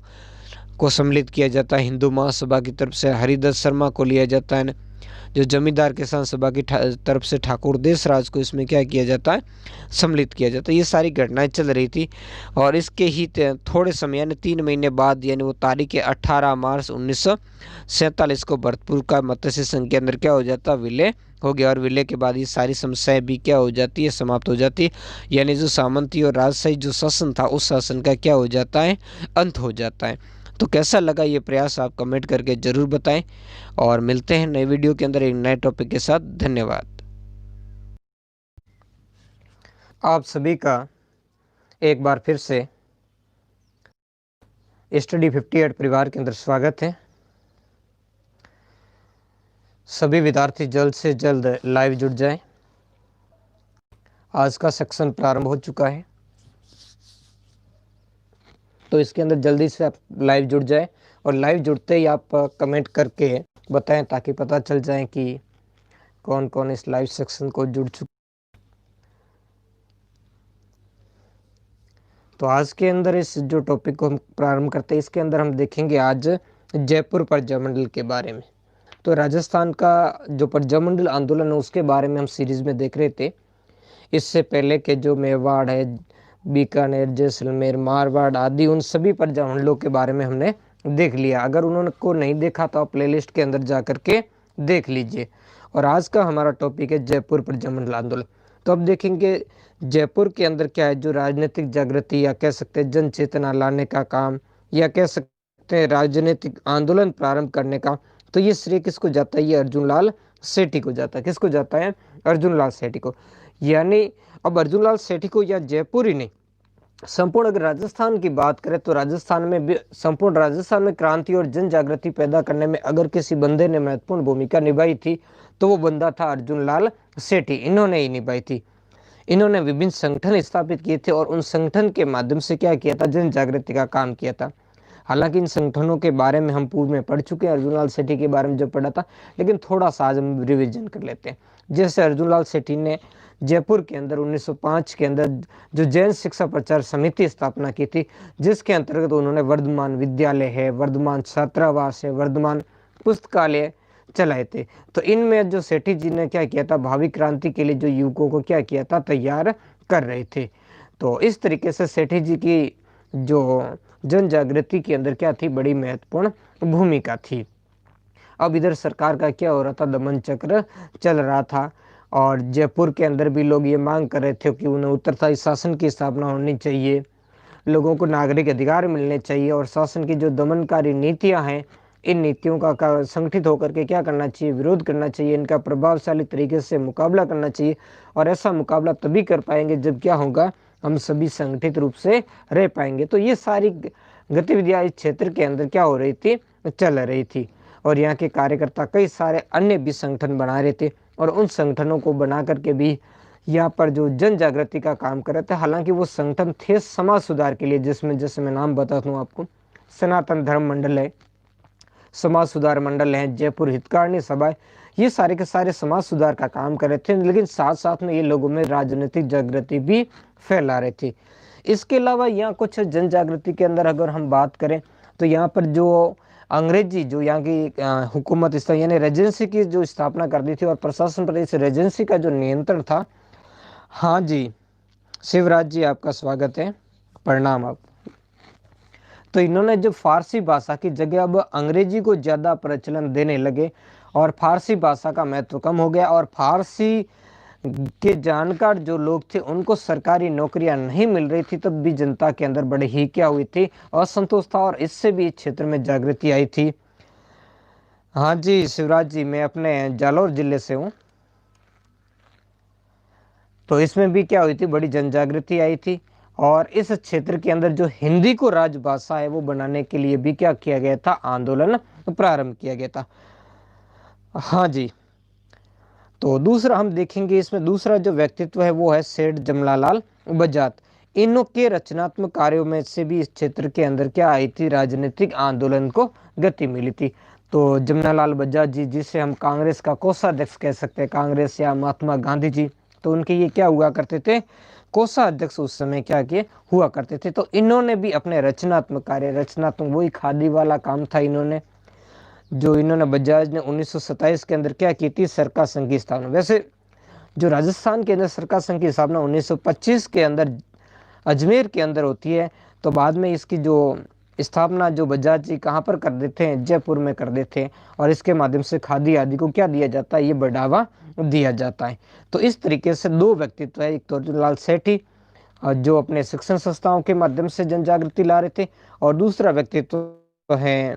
को सम्मिलित किया जाता है। हिंदू महासभा की तरफ से हरिदत्त शर्मा को लिया जाता है जो जमींदार किसान सभा की तरफ से ठाकुर देशराज को इसमें क्या किया जाता है, सम्मिलित किया जाता है। ये सारी घटनाएं चल रही थी और इसके ही थोड़े समय यानी 3 महीने बाद यानी वो तारीख 18 मार्च 1947 को भरतपुर का मत्स्य संघ के अंदर क्या हो जाता है, विलय हो गया। और विलय के बाद ये सारी समस्याएं भी क्या हो जाती है, समाप्त हो जाती है। यानी जो सामंती और राजशाही जो शासन था उस शासन का क्या हो जाता है, अंत हो जाता है। तो कैसा लगा ये प्रयास आप कमेंट करके ज़रूर बताएं और मिलते हैं नए वीडियो के अंदर एक नए टॉपिक के साथ। धन्यवाद। आप सभी का एक बार फिर से स्टडी 58 परिवार के अंदर स्वागत है। सभी विद्यार्थी जल्द से जल्द लाइव जुड़ जाएं। आज का सेक्शन प्रारंभ हो चुका है, तो इसके अंदर जल्दी से आप लाइव जुड़ जाएं और लाइव जुड़ते ही आप कमेंट करके बताएं ताकि पता चल जाए कि कौन कौन इस लाइव सेक्शन को जुड़ चुके। तो आज के अंदर इस जो टॉपिक को हम प्रारंभ करते हैं, इसके अंदर हम देखेंगे आज जयपुर प्रजामंडल के बारे में। तो राजस्थान का जो प्रजामंडल आंदोलन है उसके बारे में हम सीरीज में देख रहे थे। इससे पहले के जो मेवाड़ है, बीकानेर, जैसलमेर, मारवाड़ आदि, उन सभी प्रजामंडलों के बारे में हमने देख लिया। अगर उन्होंने को नहीं देखा तो आप प्लेलिस्ट के अंदर जा कर के देख लीजिए। और आज का हमारा टॉपिक है जयपुर प्रजामंडल आंदोलन। तो अब देखेंगे जयपुर के अंदर क्या है, जो राजनीतिक जागृति या कह सकते हैं जन चेतना लाने का काम या कह सकते हैं राजनीतिक आंदोलन प्रारंभ करने का, तो ये श्रेय किसको जाता है, ये अर्जुन लाल सेठी को जाता है। किसको जाता है, अर्जुन लाल सेठी को। यानी अब अर्जुन लाल सेठी को या जयपुर ही नहीं, संपूर्ण अगर राजस्थान की बात करें तो राजस्थान में भी, संपूर्ण राजस्थान में क्रांति और जन जागृति पैदा करने में अगर किसी बंदे ने महत्वपूर्ण भूमिका निभाई थी तो वो बंदा था अर्जुन लाल सेठी। इन्होंने ही निभाई थी। इन्होंने विभिन्न संगठन स्थापित किए थे और उन संगठन के माध्यम से क्या किया था, जन जागृति का काम किया था। हालांकि इन संगठनों के बारे में हम पूर्व में पढ़ चुके हैं, अर्जुन लाल सेठी के बारे में जो पढ़ा था, लेकिन थोड़ा सा आज हम रिविजन कर लेते हैं। जैसे अर्जुन लाल सेठी ने जयपुर के अंदर 1905 के अंदर जो जैन शिक्षा प्रचार समिति स्थापना की थी, जिसके अंतर्गत उन्होंने वर्धमान विद्यालय है, वर्धमान छात्रावास है, वर्धमान पुस्तकालय चलाए थे। तो इनमें जो सेठी जी ने क्या किया था, भावी क्रांति के लिए जो युवकों को क्या किया था, तैयार कर रहे थे। तो इस तरीके से सेठी जी की जो जन जागृति के अंदर क्या थी, बड़ी महत्वपूर्ण भूमिका थी। अब इधर सरकार का क्या हो रहा था, दमन चक्र चल रहा था और जयपुर के अंदर भी लोग ये मांग कर रहे थे कि उन्हें उत्तरदायी शासन की स्थापना होनी चाहिए, लोगों को नागरिक अधिकार मिलने चाहिए और शासन की जो दमनकारी नीतियां हैं, इन नीतियों का संगठित होकर के क्या करना चाहिए, विरोध करना चाहिए, इनका प्रभावशाली तरीके से मुकाबला करना चाहिए। और ऐसा मुकाबला तभी कर पाएंगे जब क्या होगा, हम सभी संगठित रूप से रह पाएंगे। तो ये सारी गतिविधियां इस क्षेत्र के अंदर क्या हो रही थी, चल रही थी। और यहाँ के कार्यकर्ता कई सारे अन्य भी संगठन बना रहे थे और उन संगठनों को बना करके भी यहाँ पर जो जन जागृति का काम कर रहे थे। हालांकि वो संगठन थे समाज सुधार के लिए, जिसमें जैसे मैं नाम बताता हूँ आपको, सनातन धर्म मंडल है, समाज सुधार मंडल है, जयपुर हितकारिणी सभा है, ये सारे के सारे समाज सुधार का काम कर रहे थे। लेकिन साथ साथ में ये लोगों में राजनीतिक जागृति भी फैला रहे थे। इसके अलावा यहाँ कुछ जन जागृति के अंदर अगर हम बात करें तो यहाँ पर जो अंग्रेजी जो यहाँ की हुकूमत यानी रेजेंसी की जो स्थापना कर दी थी और प्रशासन पर इस रेजेंसी का जो नियंत्रण था। हाँ जी, शिवराज जी आपका स्वागत है, प्रणाम आप। तो इन्होंने जो फारसी भाषा की जगह अब अंग्रेजी को ज़्यादा प्रचलन देने लगे और फारसी भाषा का महत्व कम हो गया और फारसी के जानकार जो लोग थे उनको सरकारी नौकरियां नहीं मिल रही थी। तब भी जनता के अंदर बड़ी ही क्या हुई थी, असंतोष था और इससे भी इस क्षेत्र में जागृति आई थी। हाँ जी शिवराज जी, मैं अपने जालौर जिले से हूँ। तो इसमें भी क्या हुई थी, बड़ी जन जागृति आई थी और इस क्षेत्र के अंदर जो हिंदी को राजभाषा है वो बनाने के लिए भी क्या किया गया था, आंदोलन प्रारंभ किया गया था। हाँ जी, तो दूसरा हम देखेंगे, इसमें दूसरा जो व्यक्तित्व है वो है सेठ जमनालाल बजाज। इनों के रचनात्मक कार्यों में से भी इस क्षेत्र के अंदर क्या आई थी, राजनीतिक आंदोलन को गति मिली थी। तो जमनालाल बजाज जी, जिसे हम कांग्रेस का कोषाध्यक्ष कह सकते हैं, कांग्रेस या महात्मा गांधी जी, तो उनके ये क्या हुआ करते थे, कोषाध्यक्ष उस समय क्या किए हुआ करते थे। तो इन्होंने भी अपने रचनात्मक कार्य, रचनात्मक वही खादी वाला काम था, इन्होंने जो इन्होंने बजाज ने 1927 के अंदर क्या की थी, सरकार संघ की स्थापना। वैसे जो राजस्थान के अंदर सरकार संघ की स्थापना 1925 के अंदर अजमेर के अंदर होती है, तो बाद में इसकी जो स्थापना जो बजाज जी कहाँ पर कर देते हैं, जयपुर में कर देते हैं, और इसके माध्यम से खादी आदि को क्या दिया जाता है, ये बढ़ावा दिया जाता है। तो इस तरीके से दो व्यक्तित्व है, एक तो अर्जुन सेठी जो अपने शिक्षण संस्थाओं के माध्यम से जन जागृति ला रहे थे, और दूसरा व्यक्तित्व है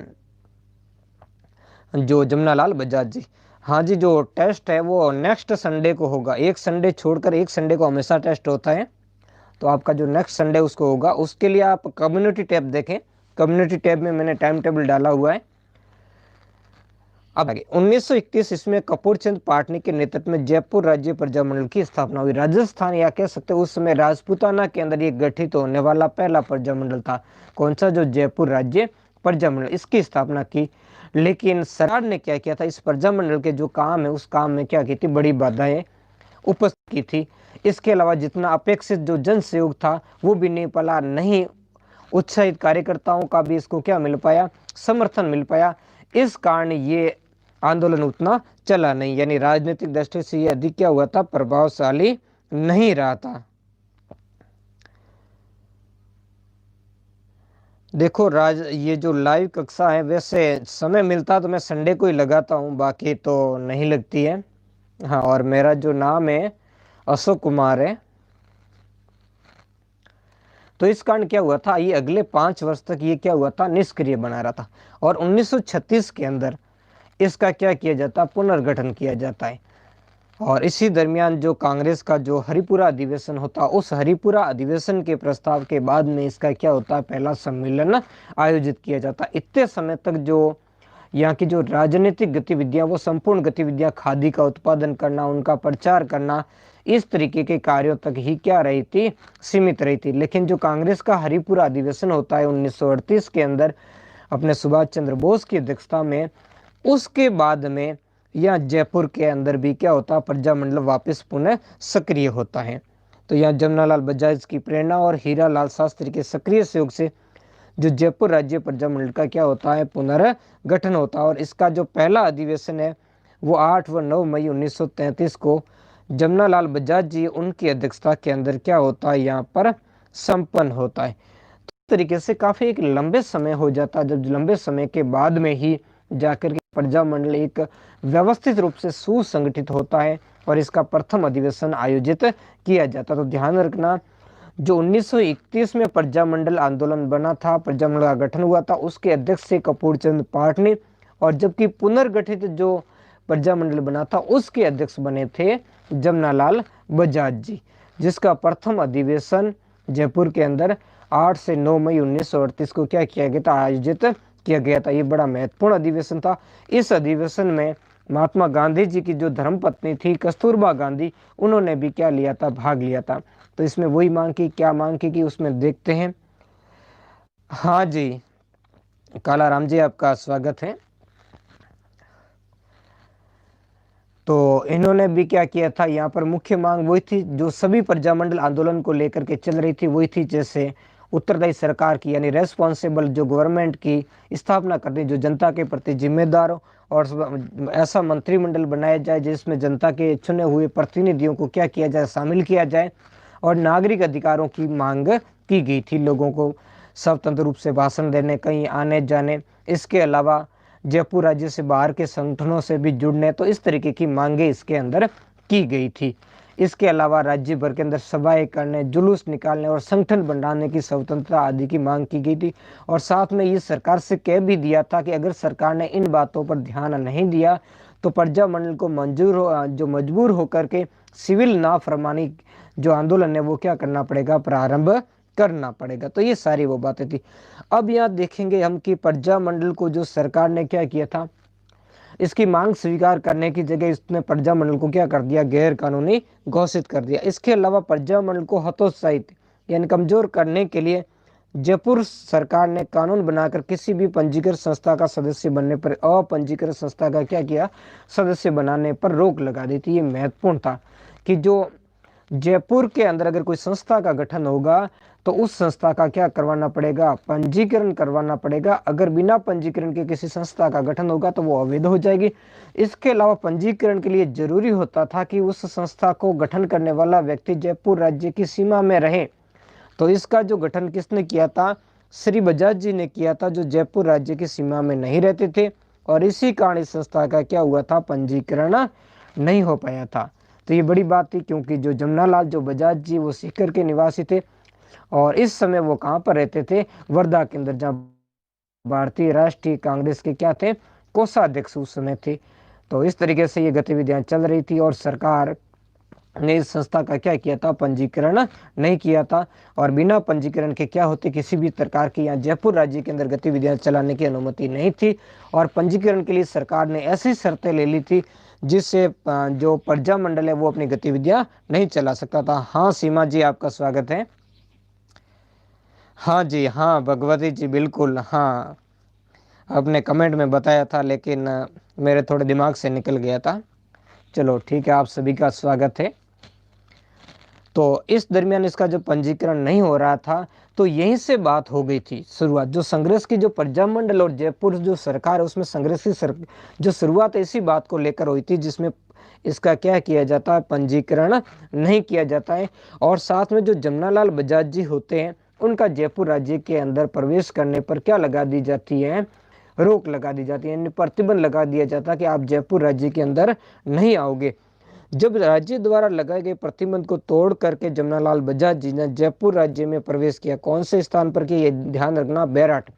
जो जमनालाल बजाज जी। हाँ जी, जो टेस्ट है वो नेक्स्ट संडे को होगा, एक संडे छोड़कर, एक संडे को हमेशा टेस्ट होता है, तो आपका जो नेक्स्ट संडे उसको होगा, उसके लिए आप कम्युनिटी टैब देखें, कम्युनिटी टैब में मैंने टाइम टेबल डाला हुआ है। अब आगे 1931 इसमें कपूर चंद पाटनी के नेतृत्व में जयपुर राज्य प्रजा मंडल की स्थापना हुई। राजस्थान या कह सकते उस समय राजपूताना के अंदर ये गठित होने वाला पहला प्रजा मंडल था। कौन सा, जो जयपुर राज्य प्रजा मंडल, इसकी स्थापना की। लेकिन सरकार ने क्या किया था, इस प्रजा मंडल के जो काम है उस काम में क्या की थी, बड़ी बाधाएं उपस्थित की थी। इसके अलावा जितना अपेक्षित जो जन सहयोग था वो भी नहीं पला, नहीं उत्साहित कार्यकर्ताओं का भी इसको क्या मिल पाया, समर्थन मिल पाया। इस कारण ये आंदोलन उतना चला नहीं, यानी राजनीतिक दृष्टि से ये अधिक क्या हुआ था, प्रभावशाली नहीं रहा था। देखो ये जो लाइव कक्षा है, वैसे समय मिलता तो मैं संडे को ही लगाता हूँ, बाकी तो नहीं लगती है। हाँ, और मेरा जो नाम है अशोक कुमार है। तो इस कारण क्या हुआ था, ये अगले 5 वर्ष तक ये क्या हुआ था, निष्क्रिय बना रहा था। और 1936 के अंदर इसका क्या किया जाता, पुनर्गठन किया जाता है। और इसी दरमियान जो कांग्रेस का जो हरिपुरा अधिवेशन होता, उस हरिपुरा अधिवेशन के प्रस्ताव के बाद में इसका क्या होता है, पहला सम्मेलन आयोजित किया जाता। इतने समय तक जो यहाँ की जो राजनीतिक गतिविधियां, वो संपूर्ण गतिविधियां खादी का उत्पादन करना, उनका प्रचार करना, इस तरीके के कार्यों तक ही क्या रही थी, सीमित रही थी। लेकिन जो कांग्रेस का हरिपुरा अधिवेशन होता है 1938 के अंदर अपने सुभाष चंद्र बोस की अध्यक्षता में, उसके बाद में यहाँ जयपुर के अंदर भी क्या होता है, प्रजा मंडल वापस पुनः सक्रिय होता है। तो यहाँ जमनालाल बजाज की प्रेरणा और हीरा लाल शास्त्री के सक्रिय सहयोग से जो जयपुर राज्य प्रजा मंडल का क्या होता है, पुनर्गठन होता है। और इसका जो पहला अधिवेशन है वो 8 व 9 मई 1933 को जमनालाल बजाज जी उनकी अध्यक्षता के अंदर क्या होता है, यहाँ पर संपन्न होता है। तो इस तरीके से काफी एक लंबे समय हो जाता है, जब लंबे समय के बाद में ही जाकर के प्रजा मंडल एक व्यवस्थित रूप से सुसंगठित होता है और इसका प्रथम अधिवेशन आयोजित किया जाता। तो ध्यान रखना, जो 1931 में प्रजा मंडल आंदोलन बना था, प्रजा मंडल का गठन हुआ था, उसके अध्यक्ष से कपूर चंद पाटनी, और जबकि पुनर्गठित जो प्रजा मंडल बना था उसके अध्यक्ष बने थे जमनालाल बजाज जी, जिसका प्रथम अधिवेशन जयपुर के अंदर 8 से 9 मई 1938 को क्या किया गया था, आयोजित किया गया था। ये बड़ा महत्वपूर्ण अधिवेशन था। इस अधिवेशन में महात्मा गांधी जी की जो धर्मपत्नी थी कस्तूरबा गांधी, उन्होंने भी क्या लिया था, भाग लिया था। तो इसमें वही मांग की, क्या मांग की कि उसमें देखते हैं। हाँ जी, कालाराम जी आपका स्वागत है। तो इन्होंने भी क्या किया था, यहाँ पर मुख्य मांग वही थी जो सभी प्रजा मंडल आंदोलन को लेकर के चल रही थी, वही थी जैसे उत्तरदायी सरकार की, यानी रेस्पॉन्सिबल जो गवर्नमेंट की स्थापना करनी, जो जनता के प्रति जिम्मेदार हो, और ऐसा मंत्रिमंडल बनाया जाए जिसमें जनता के चुने हुए प्रतिनिधियों को क्या किया जाए, शामिल किया जाए, और नागरिक अधिकारों की मांग की गई थी, लोगों को स्वतंत्र रूप से भाषण देने, कहीं आने जाने, इसके अलावा जयपुर राज्य से बाहर के संगठनों से भी जुड़ने, तो इस तरीके की मांगे इसके अंदर की गई थी। इसके अलावा राज्य भर के अंदर सभाएं करने, जुलूस निकालने और संगठन बनाने की स्वतंत्रता आदि की मांग की गई थी। और साथ में ये सरकार से कह भी दिया था कि अगर सरकार ने इन बातों पर ध्यान नहीं दिया तो प्रजा मंडल को मजबूर होकर के सिविल नाफरमानी जो आंदोलन है वो क्या करना पड़ेगा, प्रारंभ करना पड़ेगा। तो ये सारी वो बातें थी। अब यहाँ देखेंगे हम कि प्रजा मंडल को जो सरकार ने क्या किया था, इसकी मांग स्वीकार करने की जगह इसने प्रजा मंडल को क्या कर दिया, गैर कानूनी घोषित कर दिया। इसके अलावा प्रजा मंडल को हतोत्साहित यानी कमजोर करने के लिए जयपुर सरकार ने कानून बनाकर किसी भी पंजीकृत संस्था का सदस्य बनने पर अपंजीकृत संस्था का क्या किया, सदस्य बनाने पर रोक लगा दी थी। ये महत्वपूर्ण था कि जो जयपुर के अंदर अगर कोई संस्था का गठन होगा तो उस संस्था का क्या करवाना पड़ेगा, पंजीकरण करवाना पड़ेगा। अगर बिना पंजीकरण के किसी संस्था का गठन होगा तो वो अवैध हो जाएगी। इसके अलावा पंजीकरण के लिए जरूरी होता था कि उस संस्था को गठन करने वाला व्यक्ति जयपुर राज्य की सीमा में रहे। तो इसका जो गठन किसने किया था, श्री बजाज जी ने किया था, जो जयपुर राज्य की सीमा में नहीं रहते थे। और इसी कारण इस संस्था का क्या हुआ था, पंजीकरण नहीं हो पाया था। तो ये बड़ी बात थी, क्योंकि जो जमनालाल जो बजाज जी वो सीकर के निवासी थे और इस समय वो कहाँ पर रहते थे, वर्धा के अंदर, जहाँ भारतीय राष्ट्रीय कांग्रेस के क्या थे, कोषाध्यक्ष उस समय थे। तो इस तरीके से ये गतिविधियां चल रही थी और सरकार ने इस संस्था का क्या किया था, पंजीकरण नहीं किया था। और बिना पंजीकरण के क्या होते, किसी भी प्रकार की यहाँ जयपुर राज्य के अंदर गतिविधियां चलाने की अनुमति नहीं थी। और पंजीकरण के लिए सरकार ने ऐसी शर्तें ले ली थी जिससे जो प्रजा मंडल है वो अपनी गतिविधियां नहीं चला सकता था। हाँ सीमा जी, आपका स्वागत है। हाँ जी, हाँ भगवती जी, बिल्कुल। हाँ, आपने कमेंट में बताया था, लेकिन मेरे थोड़े दिमाग से निकल गया था। चलो ठीक है, आप सभी का स्वागत है। तो इस दरमियान इसका जो पंजीकरण नहीं हो रहा था, तो यहीं से बात हो गई थी शुरुआत। जो संघर्ष की जो प्रजामंडल और जयपुर जो सरकार है उसमें संघर्ष की जो शुरुआत इसी बात को लेकर हुई थी, जिसमें इसका क्या किया जाता है, पंजीकरण नहीं किया जाता है। और साथ में जो जमनालाल बजाज जी होते हैं उनका जयपुर राज्य के अंदर प्रवेश करने पर क्या लगा दी जाती है, रोक लगा दी जाती है, यानी प्रतिबंध लगा दिया जाता है कि आप जयपुर राज्य के अंदर नहीं आओगे। जब राज्य द्वारा लगाए गए प्रतिबंध को तोड़ करके जमनालाल बजाज जी ने जयपुर राज्य में प्रवेश किया। कौन से स्थान पर किया, ये ध्यान रखना, बैराट।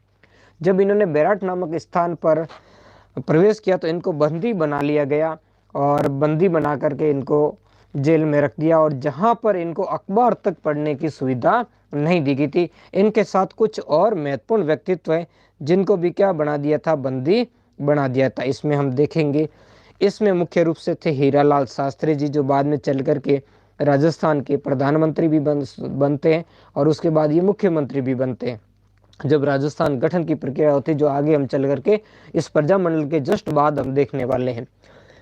जब इन्होंने बैराट नामक स्थान पर प्रवेश किया तो इनको बंदी बना लिया गया और बंदी बना करके इनको जेल में रख दिया। और जहां पर इनको अखबार तक पढ़ने की सुविधा नहीं दी गई थी। इनके साथ कुछ और महत्वपूर्ण व्यक्तित्व है जिनको भी क्या बना दिया था, बंदी बना दिया था। इसमें हम देखेंगे, इसमें मुख्य रूप से थे हीरालाल शास्त्री जी, जो बाद में चल करके राजस्थान के प्रधानमंत्री भी बनते हैं और उसके बाद ये मुख्यमंत्री भी बनते हैं जब राजस्थान गठन की प्रक्रिया होती है, जो आगे हम चल करके इस प्रजामंडल के जस्ट बाद हम देखने वाले हैं।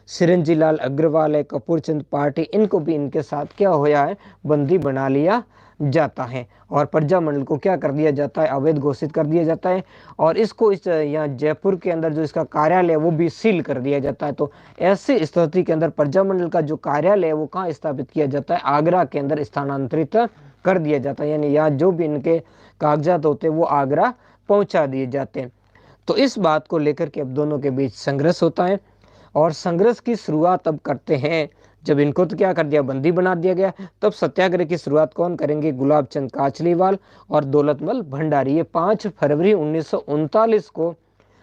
सिरंजी लाल अग्रवाल है, कपूर चंद पार्टी, इनको भी इनके साथ क्या होया है, बंदी बना लिया जाता है और प्रजामंडल को क्या कर दिया जाता है, अवैध घोषित कर दिया जाता है। और इसको इस यहाँ जयपुर के अंदर जो इसका कार्यालय है वो भी सील कर दिया जाता है। तो ऐसी स्थिति के अंदर प्रजामंडल का जो कार्यालय है वो कहाँ स्थापित किया जाता है, आगरा के अंदर स्थानांतरित कर दिया जाता है। यानी यहाँ जो भी इनके कागजात होते हैं वो आगरा पहुंचा दिए जाते हैं। तो इस बात को लेकर के अब दोनों के बीच संघर्ष होता है और संघर्ष की शुरुआत अब करते हैं जब इनको तो क्या कर दिया, बंदी बना दिया गया। तब सत्याग्रह की शुरुआत कौन करेंगे, गुलाब चंद काचलीवाल और दौलतमल भंडारी। ये 5 फरवरी 1939 को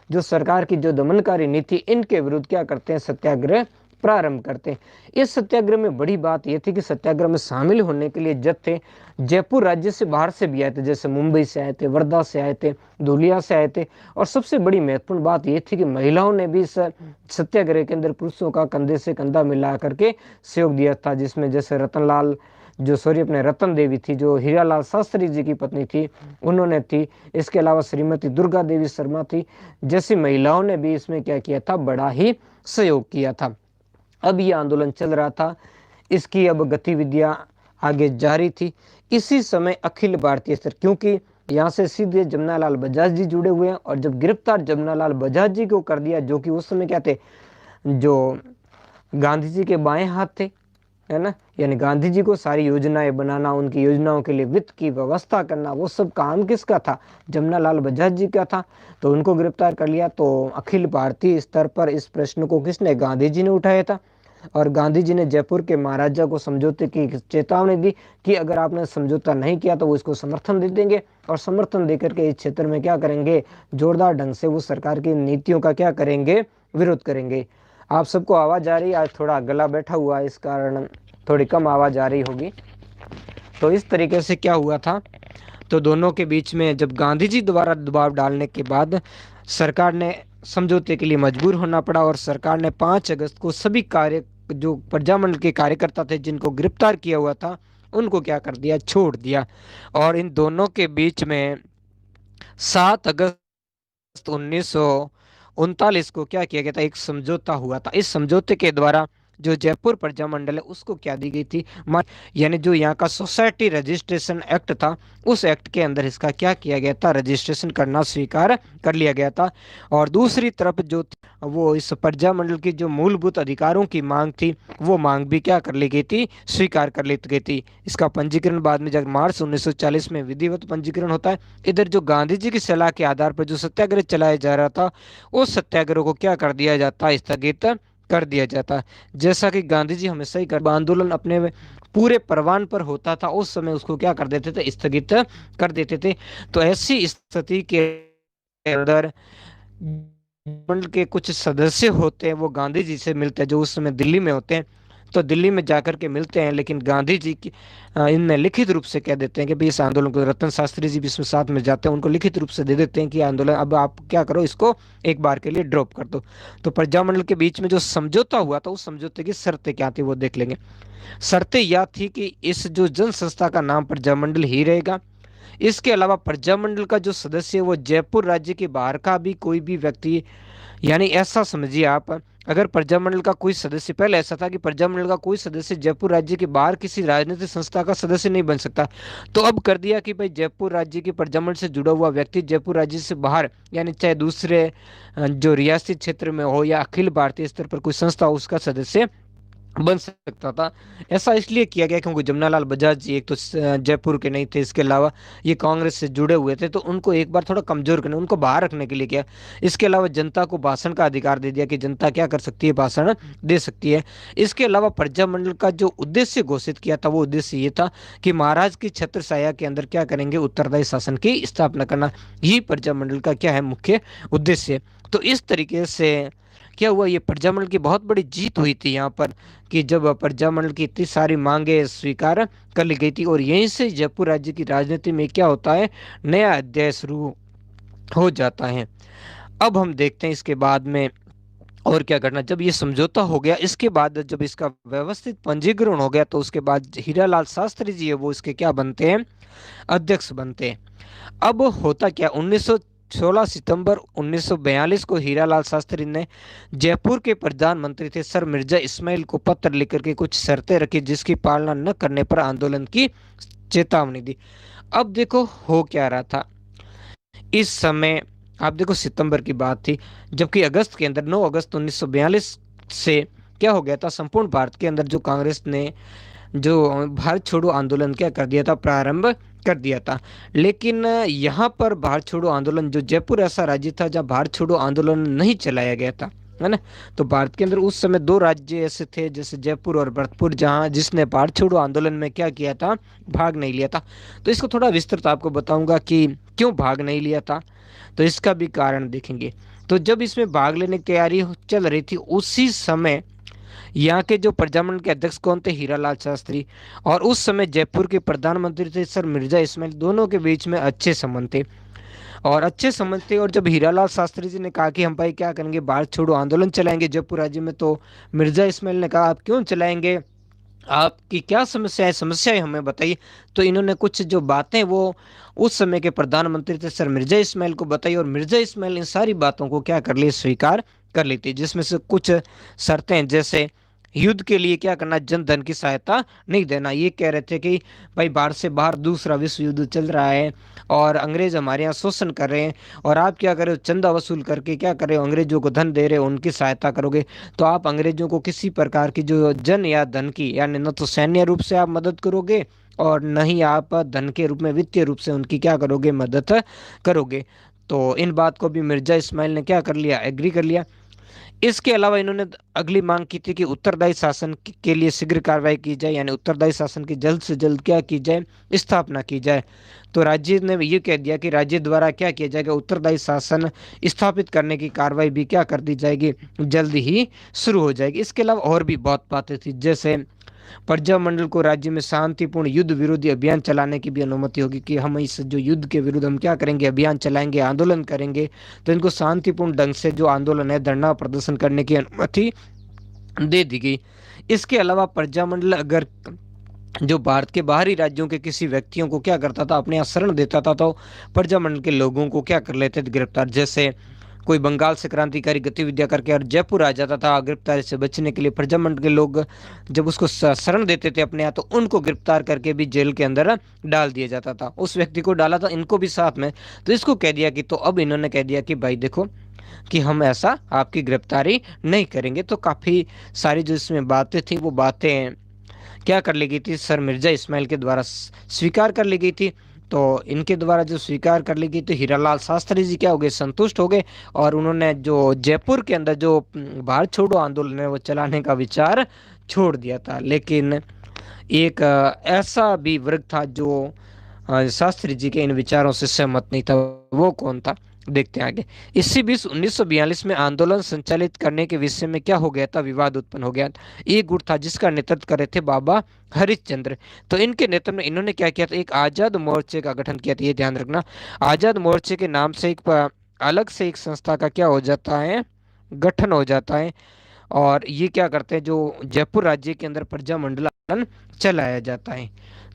जो सरकार की जो दमनकारी नीति, इनके विरुद्ध क्या करते हैं, सत्याग्रह प्रारंभ करते हैं। इस सत्याग्रह में बड़ी बात यह थी कि सत्याग्रह में शामिल होने के लिए जत्थे जयपुर राज्य से बाहर से भी आए थे, जैसे मुंबई से आए थे, वर्धा से आए थे, धुलिया से आए थे। और सबसे बड़ी महत्वपूर्ण बात यह थी कि महिलाओं ने भी इस सत्याग्रह के अंदर पुरुषों का कंधे से कंधा मिला करके सहयोग दिया था, जिसमें जैसे रतनलाल जो अपने रतन देवी थी, जो हीरालाल शास्त्री जी की पत्नी थी, उन्होंने थी। इसके अलावा श्रीमती दुर्गा देवी शर्मा थी, जैसी महिलाओं ने भी इसमें क्या किया था, बड़ा ही सहयोग किया था। अब ये आंदोलन चल रहा था, इसकी अब गतिविधियां आगे जारी थी। इसी समय अखिल भारतीय स्तर, क्योंकि यहाँ से सीधे जमनालाल बजाज जी जुड़े हुए हैं, और जब गिरफ्तार जमनालाल बजाज जी को कर दिया, जो कि उस समय क्या थे, जो गांधी जी के बाएं हाथ थे, है ना, यानी गांधी जी को सारी योजनाएं बनाना, उनकी योजनाओं के लिए वित्त की व्यवस्था करना, वो सब काम किसका था, जमनालाल बजाज जी का था। तो उनको गिरफ्तार कर लिया। तो अखिल भारतीय स्तर पर इस प्रश्न को किसने, गांधी जी ने उठाया था। और गांधी जी ने जयपुर के महाराजा को समझौते की चेतावनी दी कि अगर आपने समझौता नहीं किया तो वो इसको समर्थन दे देंगे, और समर्थन देकर के इस क्षेत्र में क्या करेंगे, जोरदार ढंग से वो सरकार की नीतियों का क्या करेंगे, विरोध करेंगे। आप सबको आवाज आ रही है, आज थोड़ा गला बैठा हुआ है, इस कारण थोड़ी कम आवाज आ रही होगी। तो इस तरीके से क्या हुआ था, तो दोनों के बीच में जब गांधी जी द्वारा दबाव डालने के बाद सरकार ने समझौते के लिए मजबूर होना पड़ा, और सरकार ने 5 अगस्त को सभी जो प्रजामंडल के कार्यकर्ता थे जिनको गिरफ्तार किया हुआ था, उनको क्या कर दिया, छोड़ दिया। और इन दोनों के बीच में 7 अगस्त 1939 को क्या किया गया था, एक समझौता हुआ था। इस समझौते के द्वारा जो जयपुर प्रजा मंडल है उसको क्या दी गई थी, यानी जो यहाँ का सोसाइटी रजिस्ट्रेशन एक्ट था उस एक्ट के अंदर इसका क्या किया गया था, रजिस्ट्रेशन करना स्वीकार कर लिया गया था। और दूसरी तरफ जो वो इस प्रजा मंडल की जो मूलभूत अधिकारों की मांग थी वो मांग भी क्या कर ली गई थी, स्वीकार कर ली गई थी। इसका पंजीकरण बाद में जब मार्च 1940 में विधिवत पंजीकरण होता है। इधर जो गांधी जी की सलाह के आधार पर जो सत्याग्रह चलाया जा रहा था उस सत्याग्रह को क्या कर दिया जाता, स्थगित कर दिया जाता। जैसा कि गांधी जी हमेशा ही आंदोलन अपने पूरे परवान पर होता था उस समय उसको क्या कर देते थे, स्थगित कर देते थे। तो ऐसी स्थिति के अंदर मंडल के कुछ सदस्य होते हैं वो गांधी जी से मिलते हैं, जो उस समय दिल्ली में होते हैं। तो दिल्ली में जाकर के मिलते हैं, लेकिन गांधी जी की इनमें लिखित रूप से कह देते हैं कि भाई इस आंदोलन को, रतन शास्त्री जी भी इसमें साथ में जाते हैं, उनको लिखित रूप से दे देते हैं कि आंदोलन अब आप क्या करो, इसको एक बार के लिए ड्रॉप कर दो। तो प्रजामंडल के बीच में जो समझौता हुआ था उस समझौते की शर्तें क्या थी वो देख लेंगे। शर्तें यह थी कि इस जो जन संस्था का नाम प्रजामंडल ही रहेगा। इसके अलावा प्रजामंडल का जो सदस्य है वो जयपुर राज्य के बाहर का भी कोई भी व्यक्ति, यानी ऐसा समझिए आप, अगर प्रजामंडल का कोई सदस्य, पहले ऐसा था कि प्रजामंडल का कोई सदस्य जयपुर राज्य के बाहर किसी राजनीतिक संस्था का सदस्य नहीं बन सकता। तो अब कर दिया कि भाई जयपुर राज्य के प्रजामंडल से जुड़ा हुआ व्यक्ति जयपुर राज्य से बाहर, यानी चाहे दूसरे जो रियासती क्षेत्र में हो या अखिल भारतीय स्तर पर कोई संस्था हो उसका सदस्य बन सकता था। ऐसा इसलिए किया गया क्योंकि जमनालाल बजाज जी एक तो जयपुर के नहीं थे, इसके अलावा ये कांग्रेस से जुड़े हुए थे, तो उनको एक बार थोड़ा कमजोर करने, उनको बाहर रखने के लिए किया। इसके अलावा जनता को भाषण का अधिकार दे दिया कि जनता क्या कर सकती है, भाषण दे सकती है। इसके अलावा प्रजामंडल का जो उद्देश्य घोषित किया था वो उद्देश्य ये था कि महाराज की छत्रछाया के अंदर क्या करेंगे, उत्तरदायी शासन की स्थापना करना। यही प्रजामंडल का क्या है, मुख्य उद्देश्य। तो इस तरीके से क्या हुआ, ये प्रजामंडल की बहुत बड़ी जीत हुई थी यहाँ पर, कि जब प्रजामंडल की इतनी सारी मांगे स्वीकार कर ली गई थी। और यहीं से जयपुर राज्य की राजनीति में क्या होता है, नया अध्याय शुरू हो जाता है। अब हम देखते हैं इसके बाद में और क्या करना। जब ये समझौता हो गया, इसके बाद जब इसका व्यवस्थित पंजीकरण हो गया तो उसके बाद हीरालाल शास्त्री जी है वो इसके क्या बनते हैं, अध्यक्ष बनते हैं। अब होता क्या, 16 सितंबर 1942 को हीरालाल शास्त्री ने जयपुर के प्रधानमंत्री थे सर मिर्जा इस्माइल को पत्र लिखकर के कुछ शर्तें रखी जिसकी पालना न करने पर आंदोलन की चेतावनी दी। अब देखो हो क्या रहा था इस समय, आप देखो सितंबर की बात थी, जबकि अगस्त के अंदर 9 अगस्त 1942 से क्या हो गया था, संपूर्ण भारत के अंदर जो कांग्रेस ने जो भारत छोड़ो आंदोलन क्या कर दिया था, प्रारंभ कर दिया था। लेकिन यहाँ पर भारत छोड़ो आंदोलन, जो जयपुर ऐसा राज्य था जहाँ भारत छोड़ो आंदोलन नहीं चलाया गया था, है ना। तो भारत के अंदर उस समय 2 राज्य ऐसे थे जैसे जयपुर और भरतपुर, जहाँ जिसने भारत छोड़ो आंदोलन में क्या किया था, भाग नहीं लिया था। तो इसको थोड़ा विस्तृत आपको बताऊंगा कि क्यों भाग नहीं लिया था, तो इसका भी कारण देखेंगे। तो जब इसमें भाग लेने की तैयारी चल रही थी उसी समय यहाँ के जो प्रजामंडल के अध्यक्ष कौन थे, हीरालाल शास्त्री, और उस समय जयपुर के प्रधानमंत्री थे सर मिर्जा इस्माइल, दोनों के बीच में अच्छे संबंध थे और अच्छे संबंध थे। और जब हीरालाल शास्त्री जी ने कहा कि हम भाई क्या करेंगे, भारत छोड़ो आंदोलन चलाएंगे जयपुर राज्य में, तो मिर्जा इस्माइल ने कहा आप क्यों चलाएंगे, आपकी क्या समस्या है, समस्याएं हमें बताइए। तो इन्होंने कुछ जो बातें वो उस समय के प्रधानमंत्री थे सर मिर्जा इस्माइल को बताई, और मिर्जा इस्माइल इन सारी बातों को क्या कर लिए, स्वीकार कर ली थी। जिसमें से कुछ शर्तें, जैसे युद्ध के लिए क्या करना, जन धन की सहायता नहीं देना। ये कह रहे थे कि भाई भारत से बाहर दूसरा विश्व युद्ध चल रहा है और अंग्रेज हमारे यहाँ शोषण कर रहे हैं, और आप क्या कर रहे हो, चंदा वसूल करके क्या कर रहे हो, अंग्रेजों को धन दे रहे हो, उनकी सहायता करोगे। तो आप अंग्रेजों को किसी प्रकार की जो जन या धन की, यानी न तो सैन्य रूप से आप मदद करोगे और न ही आप धन के रूप में, वित्तीय रूप से उनकी क्या करोगे, मदद करोगे। तो इन बात को भी मिर्जा इस्माइल ने क्या कर लिया, एग्री कर लिया। इसके अलावा इन्होंने अगली मांग की थी कि उत्तरदायी शासन के लिए शीघ्र कार्रवाई की जाए, यानी उत्तरदायी शासन की जल्द से जल्द क्या की जाए, स्थापना की जाए। तो राज्य ने ये कह दिया कि राज्य द्वारा क्या किया जाएगा, उत्तरदायी शासन स्थापित करने की कार्रवाई भी क्या कर दी जाएगी, जल्द ही शुरू हो जाएगी। इसके अलावा और भी बहुत बातें थी, जैसे प्रजामंडल को राज्य में शांतिपूर्ण युद्ध विरोधी अभियान चलाने की भी अनुमति होगी, कि हम इस जो युद्ध के विरुद्ध हम क्या करेंगे, अभियान चलाएंगे, आंदोलन करेंगे, तो इनको शांतिपूर्ण ढंग से जो आंदोलन है, धरना प्रदर्शन करने की अनुमति दे दी गई। इसके अलावा प्रजामंडल अगर जो भारत के बाहरी राज्यों के किसी व्यक्तियों को क्या करता था, अपने यहाँ शरण देता था, तो प्रजामंडल के लोगों को क्या कर लेते थे, गिरफ्तार। जैसे कोई बंगाल से क्रांतिकारी गतिविधियां करके और जयपुर आ जाता था गिरफ्तारी से बचने के लिए, प्रजामंडल के लोग जब उसको शरण देते थे अपने यहाँ, तो उनको गिरफ्तार करके भी जेल के अंदर डाल दिया जाता था। उस व्यक्ति को डाला था, इनको भी साथ में। तो इसको कह दिया कि, तो अब इन्होंने कह दिया कि भाई देखो कि हम ऐसा आपकी गिरफ्तारी नहीं करेंगे। तो काफ़ी सारी जो इसमें बातें थी वो बातें क्या कर ली गई थी, सर मिर्जा इस्माइल के द्वारा स्वीकार कर ली गई थी। तो इनके द्वारा जो स्वीकार कर ली गई तो हीरालाल शास्त्री जी क्या हो गए, संतुष्ट हो गए, और उन्होंने जो जयपुर के अंदर जो भारत छोड़ो आंदोलन है वो चलाने का विचार छोड़ दिया था। लेकिन एक ऐसा भी वर्ग था जो शास्त्री जी के इन विचारों से सहमत नहीं था। वो कौन था, देखते हैं आगे। इसी बीच 1942 में आंदोलन संचालित करने के विषय में क्या हो गया था, विवाद उत्पन्न हो गया। एक गुट था जिसका नेतृत्व कर रहे थे बाबा हरिश्चंद्र। तो इनके नेतृत्व में इन्होंने क्या किया था, एक आजाद मोर्चे का गठन किया था। ये ध्यान रखना, आजाद मोर्चे के नाम से एक अलग से एक संस्था का क्या हो जाता है, गठन हो जाता है। और ये क्या करते हैं, जो जयपुर राज्य के अंदर प्रजामंडल आंदोलन चलाया जाता है।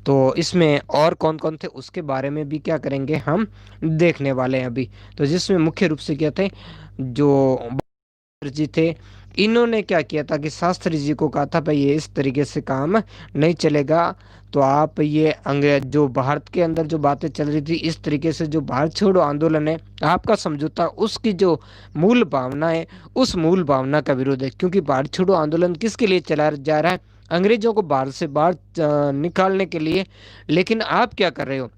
तो इसमें और कौन कौन थे उसके बारे में भी क्या करेंगे, हम देखने वाले हैं अभी। तो जिसमें मुख्य रूप से क्या थे, जो जी थे, इन्होंने क्या किया था कि शास्त्री जी को कहा था भाई ये इस तरीके से काम नहीं चलेगा। तो आप ये अंग्रेज जो भारत के अंदर जो बातें चल रही थी, इस तरीके से जो भारत छोड़ो आंदोलन है आपका समझौता, उसकी जो मूल भावना है उस मूल भावना का विरोध है। क्योंकि भारत छोड़ो आंदोलन किसके लिए चलाया जा रहा है, अंग्रेजों को भारत से बाहर निकालने के लिए। लेकिन आप क्या कर रहे हो,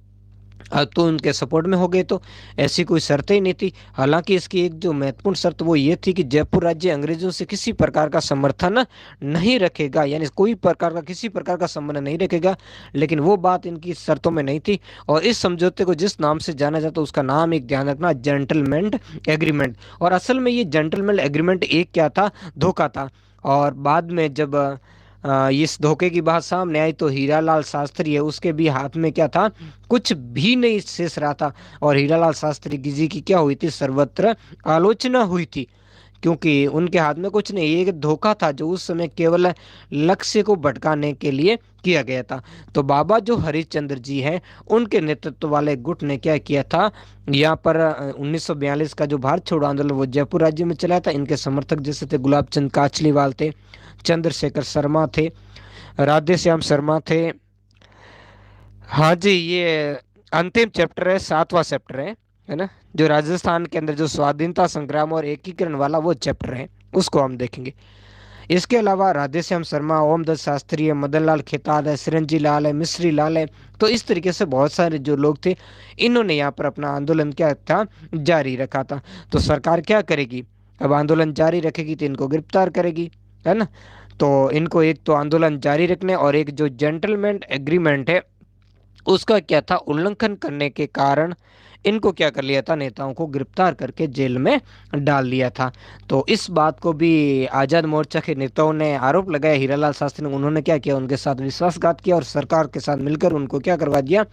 अब तो उनके सपोर्ट में हो गए। तो ऐसी कोई शर्त ही नहीं थी। हालांकि इसकी एक जो महत्वपूर्ण शर्त वो ये थी कि जयपुर राज्य अंग्रेजों से किसी प्रकार का समर्थन नहीं रखेगा, यानी कोई प्रकार का किसी प्रकार का संबंध नहीं रखेगा। लेकिन वो बात इनकी शर्तों में नहीं थी। और इस समझौते को जिस नाम से जाना जाता है उसका नाम एक ध्यान रखना, जेंटलमैन एग्रीमेंट। और असल में ये जेंटलमैन एग्रीमेंट एक क्या था, धोखा था। और बाद में जब इस धोखे की बात सामने आई तो हीरालाल शास्त्री है, उसके भी हाथ में क्या था, कुछ भी नहीं शेष रहा था। और हीरालाल शास्त्री जी की क्या हुई थी, सर्वत्र आलोचना हुई थी। क्योंकि उनके हाथ में कुछ नहीं, एक धोखा था जो उस समय केवल लक्ष्य को भटकाने के लिए किया गया था। तो बाबा जो हरिश्चंद्र जी हैं, उनके नेतृत्व वाले गुट ने क्या किया था, यहाँ पर 1942 का जो भारत छोड़ो आंदोलन वो जयपुर राज्य में चला था। इनके समर्थक जैसे थे गुलाब चंद काचलीवाल थे, चंद्रशेखर शर्मा थे, राधे श्याम शर्मा थे। हाँ जी, ये अंतिम चैप्टर है, 7वां चैप्टर है ना, जो राजस्थान के अंदर जो स्वाधीनता संग्राम और एकीकरण वाला वो चैप्टर है, उसको हम देखेंगे। इसके अलावा राधेश्याम शर्मा, ओमदत्त शास्त्री है, मदन लाल खेतान है, सिरंजी लाल है, मिश्री लाल है। तो इस तरीके से बहुत सारे जो लोग थे, इन्होंने यहाँ पर अपना आंदोलन क्या था, जारी रखा था। तो सरकार क्या करेगी, अब आंदोलन जारी रखेगी तो इनको गिरफ्तार करेगी, है ना। तो इनको एक तो आंदोलन जारी रखने और एक जो जेंटलमैन एग्रीमेंट है उसका क्या था, उल्लंघन करने के कारण इनको क्या कर लिया था, नेताओं को गिरफ्तार करके जेल में डाल दिया था। तो इस बात को भी आज़ाद मोर्चा के नेताओं ने आरोप लगाया हीरालाल शास्त्री ने। उन्होंने क्या किया, उनके साथ विश्वासघात किया और सरकार के साथ मिलकर उनको क्या करवा दिया,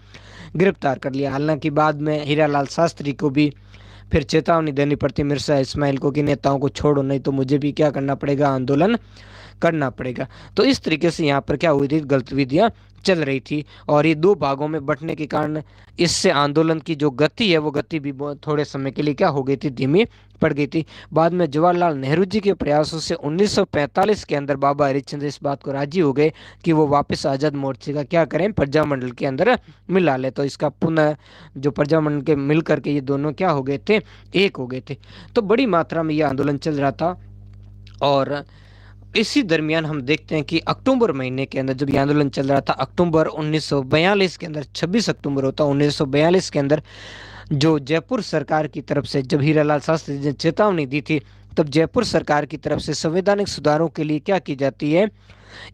गिरफ्तार कर लिया। हालांकि बाद में हीरालाल शास्त्री को भी फिर चेतावनी देनी पड़ती मिर्जा इस्माइल को कि नेताओं को छोड़ो, नहीं तो मुझे भी क्या करना पड़ेगा, आंदोलन करना पड़ेगा। तो इस तरीके से यहाँ पर क्या हुई थी, गतिविधियाँ चल रही थी। और ये दो भागों में बंटने के कारण इससे आंदोलन की जो गति है वो गति भी थोड़े समय के लिए क्या हो गई थी, धीमी पड़ गई थी। बाद में जवाहरलाल नेहरू जी के प्रयासों से 1945 के अंदर बाबा हरिश्चंद्र इस बात को राजी हो गए कि वो वापस आज़ाद मोर्चे का क्या करें, प्रजामंडल के अंदर मिला ले। तो इसका पुनः जो प्रजामंडल के मिल करके ये दोनों क्या हो गए थे, एक हो गए थे। तो बड़ी मात्रा में ये आंदोलन चल रहा था। और इसी दरमियान हम देखते हैं कि अक्टूबर महीने के अंदर जब ये आंदोलन चल रहा था, अक्टूबर 1942 के अंदर, 26 अक्टूबर होता 1942 के अंदर, जो जयपुर सरकार की तरफ से जब हीरालाल शास्त्री ने चेतावनी दी थी, तब जयपुर सरकार की तरफ से संवैधानिक सुधारों के लिए क्या की जाती है,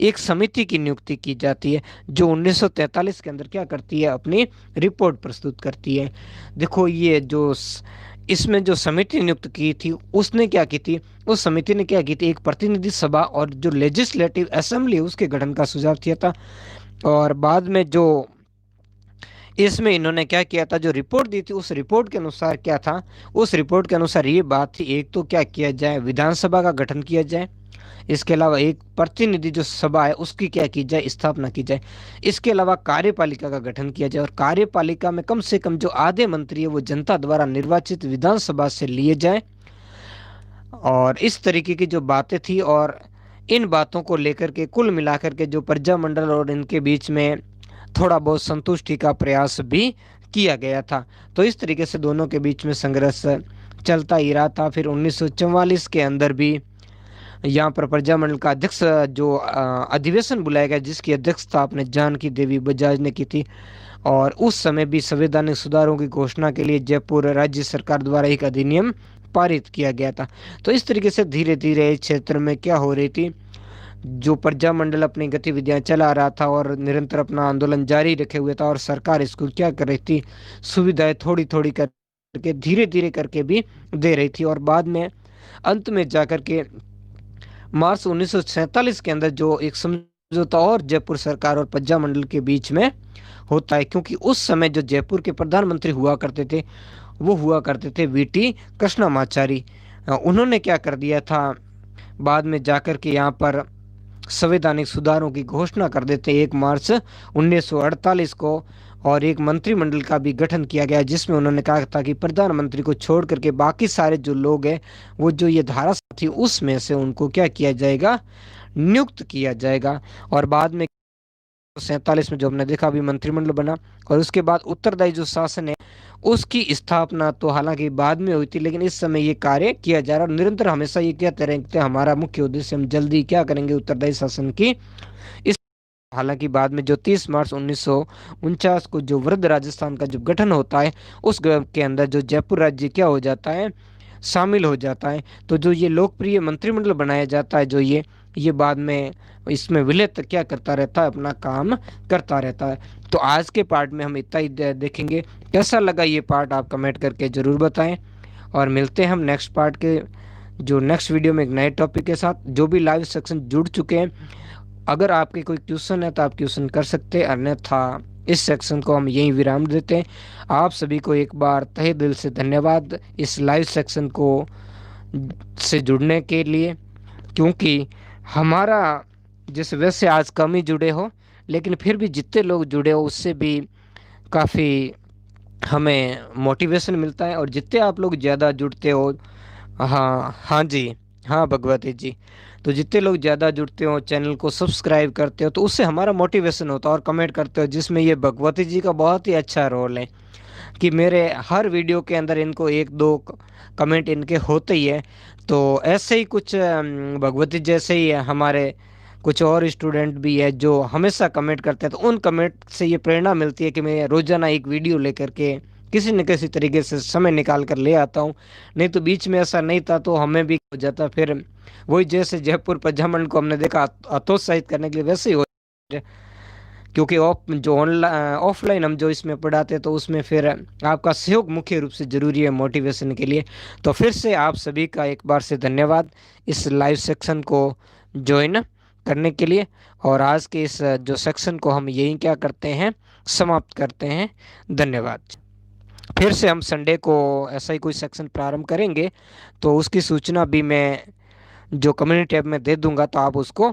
एक समिति की नियुक्ति की जाती है, जो 1943 के अंदर क्या करती है, अपनी रिपोर्ट प्रस्तुत करती है। देखो ये जो इसमें जो समिति नियुक्त की थी उसने क्या की थी, उस समिति ने क्या की थी, एक प्रतिनिधि सभा और जो लेजिस्लेटिव असेंबली उसके गठन का सुझाव दिया था। और बाद में जो इसमें इन्होंने क्या किया था, जो रिपोर्ट दी थी उस रिपोर्ट के अनुसार क्या था, उस रिपोर्ट के अनुसार ये बात थी, एक तो क्या किया जाए, विधानसभा का गठन किया जाए। इसके अलावा एक प्रतिनिधि जो सभा है उसकी क्या की जाए, स्थापना की जाए। इसके अलावा कार्यपालिका का गठन किया जाए और कार्यपालिका में कम से कम जो आधे मंत्री है वो जनता द्वारा निर्वाचित विधानसभा से लिए जाए। और इस तरीके की जो बातें थी, और इन बातों को लेकर के कुल मिलाकर के जो प्रजामंडल और इनके बीच में थोड़ा बहुत संतुष्टि का प्रयास भी किया गया था। तो इस तरीके से दोनों के बीच में संघर्ष चलता ही रहा था। फिर 1944 के अंदर भी यहाँ पर प्रजामंडल का अध्यक्ष जो अधिवेशन बुलाया गया, जिसकी अध्यक्षता अपने जानकी देवी बजाज ने की थी। और उस समय भी संवैधानिक सुधारों की घोषणा के लिए जयपुर राज्य सरकार द्वारा एक अधिनियम पारित किया गया था। तो इस तरीके से धीरे धीरे इस क्षेत्र में क्या हो रही थी, जो प्रजामंडल अपनी गतिविधियां चला रहा था और निरंतर अपना आंदोलन जारी रखे हुए था, और सरकार इसको क्या कर रही थी, सुविधाएं थोड़ी थोड़ी करके धीरे धीरे करके भी दे रही थी। और बाद में अंत में जाकर के मार्च 1947 के अंदर जो एक समझौता और जयपुर सरकार और प्रजामंडल के बीच में होता है, क्योंकि उस समय जो जयपुर के प्रधानमंत्री हुआ करते थे वो हुआ करते थे वीटी कृष्णमाचारी। उन्होंने क्या कर दिया था, बाद में जाकर के यहाँ पर संवैधानिक सुधारों की घोषणा कर देते 1 मार्च 1948 को, और एक मंत्रिमंडल का भी गठन किया गया, जिसमें उन्होंने कहा था कि प्रधानमंत्री को छोड़ करके बाकी सारे जो लोग हैं वो जो ये धारा थी उसमें से उनको क्या किया जाएगा, नियुक्त किया जाएगा। और बाद में 47 में जो हमने देखा अभी मंत्रिमंडल बना, और उसके बाद उत्तरदायी जो शासन है उसकी स्थापना तो हालांकि बाद में हुई थी, लेकिन इस समय ये कार्य किया जा रहा है। और निरंतर हमेशा ये कहते रहते हैं हमारा मुख्य उद्देश्य हम जल्दी क्या करेंगे, उत्तरदायी शासन की। इस हालांकि बाद में जो 30 मार्च 1949 को जो वृद्ध राजस्थान का जो गठन होता है उस के अंदर जो जयपुर राज्य क्या हो जाता है, शामिल हो जाता है। तो जो ये लोकप्रिय मंत्रिमंडल बनाया जाता है, जो ये बाद में इसमें विलय तक क्या करता रहता है, अपना काम करता रहता है। तो आज के पार्ट में हम इतना ही देखेंगे। कैसा लगा ये पार्ट आप कमेंट करके ज़रूर बताएं, और मिलते हैं हम नेक्स्ट पार्ट के जो नेक्स्ट वीडियो में एक नए टॉपिक के साथ। जो भी लाइव सेक्शन जुड़ चुके हैं, अगर आपके कोई क्वेश्चन है तो आप क्वेश्चन कर सकते हैं, अन्यथा इस सेक्शन को हम यहीं विराम देते हैं। आप सभी को एक बार तहे दिल से धन्यवाद इस लाइव सेक्शन को से जुड़ने के लिए, क्योंकि हमारा जैसे वैसे आज कम ही जुड़े हो, लेकिन फिर भी जितने लोग जुड़े हो उससे भी काफ़ी हमें मोटिवेशन मिलता है। और जितने आप लोग ज़्यादा जुड़ते हो, हाँ हाँ जी, हाँ भगवती जी, तो जितने लोग ज़्यादा जुड़ते हो, चैनल को सब्सक्राइब करते हो, तो उससे हमारा मोटिवेशन होता है। और कमेंट करते हो, जिसमें ये भगवती जी का बहुत ही अच्छा रोल है कि मेरे हर वीडियो के अंदर इनको 1-2 कमेंट इनके होते ही है। तो ऐसे ही कुछ भगवती जैसे ही है हमारे कुछ और स्टूडेंट भी है जो हमेशा कमेंट करते हैं। तो उन कमेंट से ये प्रेरणा मिलती है कि मैं रोज़ाना एक वीडियो लेकर के किसी न किसी तरीके से समय निकाल कर ले आता हूँ। नहीं तो बीच में ऐसा नहीं था तो हमें भी हो जाता, फिर वही जैसे जयपुर प्रजामंडल को हमने देखा हतोत्साहित करने के लिए, वैसे ही हो जाए। क्योंकि ऑफलाइन हम जो इसमें पढ़ाते हैं तो उसमें फिर आपका सहयोग मुख्य रूप से ज़रूरी है मोटिवेशन के लिए। तो फिर से आप सभी का एक बार से धन्यवाद इस लाइव सेक्शन को ज्वाइन करने के लिए। और आज के इस जो सेक्शन को हम यही क्या करते हैं, समाप्त करते हैं। धन्यवाद। फिर से हम संडे को ऐसा ही कोई सेक्शन प्रारंभ करेंगे, तो उसकी सूचना भी मैं जो कम्युनिटी टैब में दे दूंगा, तो आप उसको।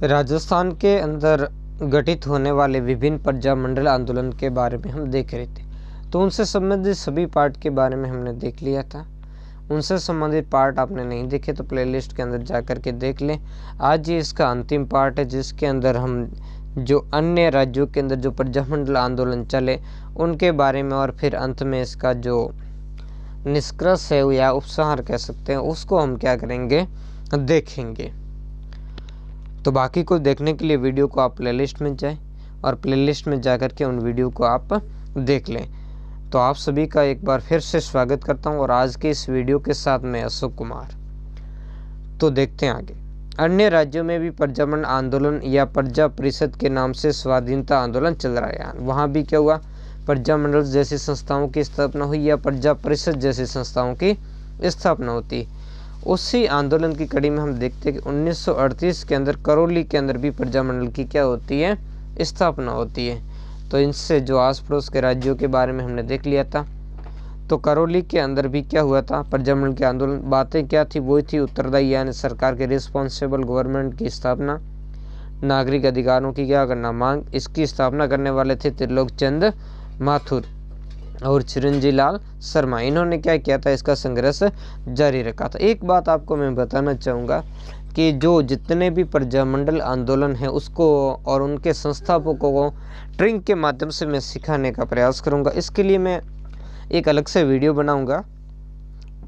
राजस्थान के अंदर गठित होने वाले विभिन्न प्रजामंडल आंदोलन के बारे में हम देख रहे थे, तो उनसे संबंधित सभी पार्ट के बारे में हमने देख लिया था। उनसे संबंधित पार्ट आपने नहीं देखे तो प्लेलिस्ट के अंदर जा कर के देख लें। आज ये इसका अंतिम पार्ट है, जिसके अंदर हम जो अन्य राज्यों के अंदर जो प्रजामंडल आंदोलन चले उनके बारे में, और फिर अंत में इसका जो निष्कर्ष है या उपसंहार कह सकते हैं, उसको हम क्या करेंगे, देखेंगे। तो बाकी को देखने के लिए वीडियो को आप प्लेलिस्ट में जाएं, और प्लेलिस्ट में जा कर के उन वीडियो को आप देख लें। तो आप सभी का एक बार फिर से स्वागत करता हूं, और आज के इस वीडियो के साथ मैं अशोक कुमार। तो देखते हैं आगे। अन्य राज्यों में भी प्रजामंडल आंदोलन या प्रजा परिषद के नाम से स्वाधीनता आंदोलन चल रहा है। वहाँ भी क्या हुआ, प्रजामंडल जैसी संस्थाओं की स्थापना हुई या प्रजा परिषद जैसी संस्थाओं की स्थापना होती। उसी आंदोलन की कड़ी में हम देखते हैं कि 1938 के अंदर करौली के अंदर भी प्रजामंडल की क्या होती है, स्थापना होती है। तो इनसे जो आस पड़ोस के राज्यों के बारे में हमने देख लिया था। तो करौली के अंदर भी क्या हुआ था, प्रजामंडल के आंदोलन, बातें क्या थी, वही थी उत्तरदायी यानी सरकार के रिस्पॉन्सिबल गवर्नमेंट की स्थापना, नागरिक अधिकारों की क्या करना, मांग। इसकी स्थापना करने वाले थे त्रिलोक चंद माथुर। और चिरंजी लाल शर्मा, इन्होंने क्या किया था, इसका संघर्ष जारी रखा था। एक बात आपको मैं बताना चाहूँगा कि जो जितने भी प्रजामंडल आंदोलन है उसको और उनके संस्थापकों को ट्रिंग के माध्यम से मैं सिखाने का प्रयास करूँगा। इसके लिए मैं एक अलग से वीडियो बनाऊँगा,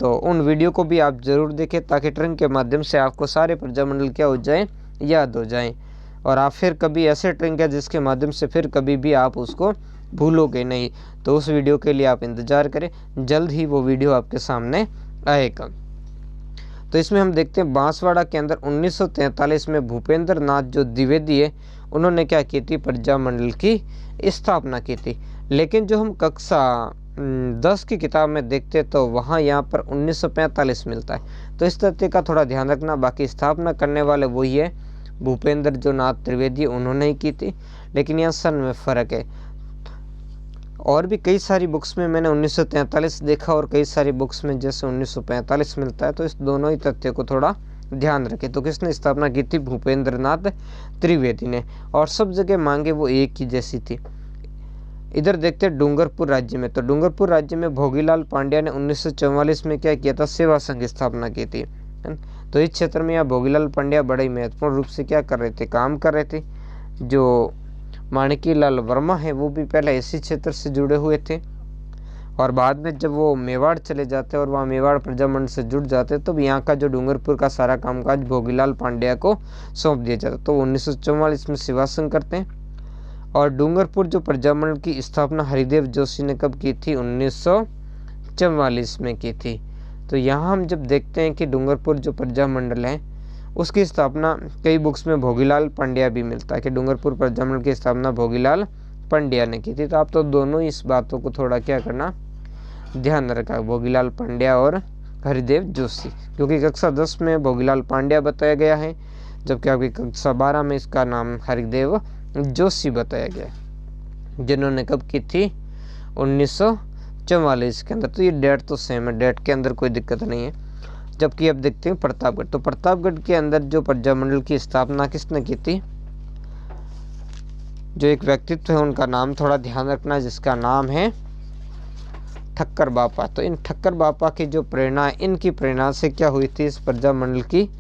तो उन वीडियो को भी आप ज़रूर देखें ताकि ट्रिंग के माध्यम से आपको सारे प्रजामंडल क्या हो जाएँ, याद हो जाएँ, और आप फिर कभी ऐसे ट्रिंग है जिसके माध्यम से फिर कभी भी आप उसको भूलोगे नहीं। तो उस वीडियो के लिए आप इंतज़ार करें, जल्द ही वो वीडियो आपके सामने आएगा। तो इसमें हम देखते हैं बांसवाड़ा के अंदर 1943 में भूपेंद्र नाथ जो द्विवेदी है, उन्होंने क्या की थी, प्रजामंडल की स्थापना की थी। लेकिन जो हम कक्षा 10 की किताब में देखते तो वहाँ यहाँ पर 1945 मिलता है। तो इस तथ्य का थोड़ा ध्यान रखना। बाकी स्थापना करने वाले वही है, भूपेंद्र जो नाथ त्रिवेदी, उन्होंने ही की थी, लेकिन यहाँ सन में फ़र्क है। और भी कई सारी बुक्स में मैंने 1943 देखा और कई सारी बुक्स में जैसे 1945 मिलता है, तो इस दोनों ही तथ्य को थोड़ा ध्यान रखें। तो किसने स्थापना की थी, भूपेंद्र नाथ त्रिवेदी ने, और सब जगह मांगे वो एक ही जैसी थी। इधर देखते हैं डूंगरपुर राज्य में, तो डूंगरपुर राज्य में भोगीलाल पांड्या ने 1944 में क्या किया था, सेवा संघ स्थापना की थी। तो इस क्षेत्र में यहाँ भोगीलाल पांड्या बड़े ही महत्वपूर्ण रूप से क्या कर रहे थे, काम कर रहे थे। जो माणिक्यलाल वर्मा है वो भी पहले इसी क्षेत्र से जुड़े हुए थे, और बाद में जब वो मेवाड़ चले जाते और वहाँ मेवाड़ प्रजामंडल से जुड़ जाते तो यहाँ का जो डूंगरपुर का सारा कामकाज भोगीलाल पांड्या को सौंप दिया जाता। तो 1944 में सेवा संघ करते हैं। और डूंगरपुर जो प्रजामंडल की स्थापना हरिदेव जोशी ने कब की थी, 1944 में की थी। तो यहाँ हम जब देखते हैं कि डूंगरपुर जो प्रजामंडल है उसकी स्थापना कई बुक्स में भोगीलाल पांड्या भी मिलता है कि डूंगरपुर प्रजामंडल की स्थापना भोगीलाल पांड्या ने की थी। तो आप तो दोनों ही इस बातों को थोड़ा क्या करना, ध्यान रखा, भोगीलाल पांड्या और हरिदेव जोशी, क्योंकि कक्षा 10 में भोगीलाल पांड्या बताया गया है, जबकि आपकी कक्षा 12 में इसका नाम हरिदेव जोशी बताया गया, जिन्होंने कब की थी, 1944 के अंदर। तो ये डेट तो सेम है, डेट के अंदर कोई दिक्कत नहीं है। जबकि अब देखते हैं प्रतापगढ़, तो प्रतापगढ़ के अंदर जो प्रजामंडल की स्थापना किसने की थी, जो एक व्यक्तित्व है उनका नाम थोड़ा ध्यान रखना, जिसका नाम है ठक्कर बापा। तो इन ठक्कर बापा की जो प्रेरणा, इनकी प्रेरणा से क्या हुई थी, इस प्रजामंडल की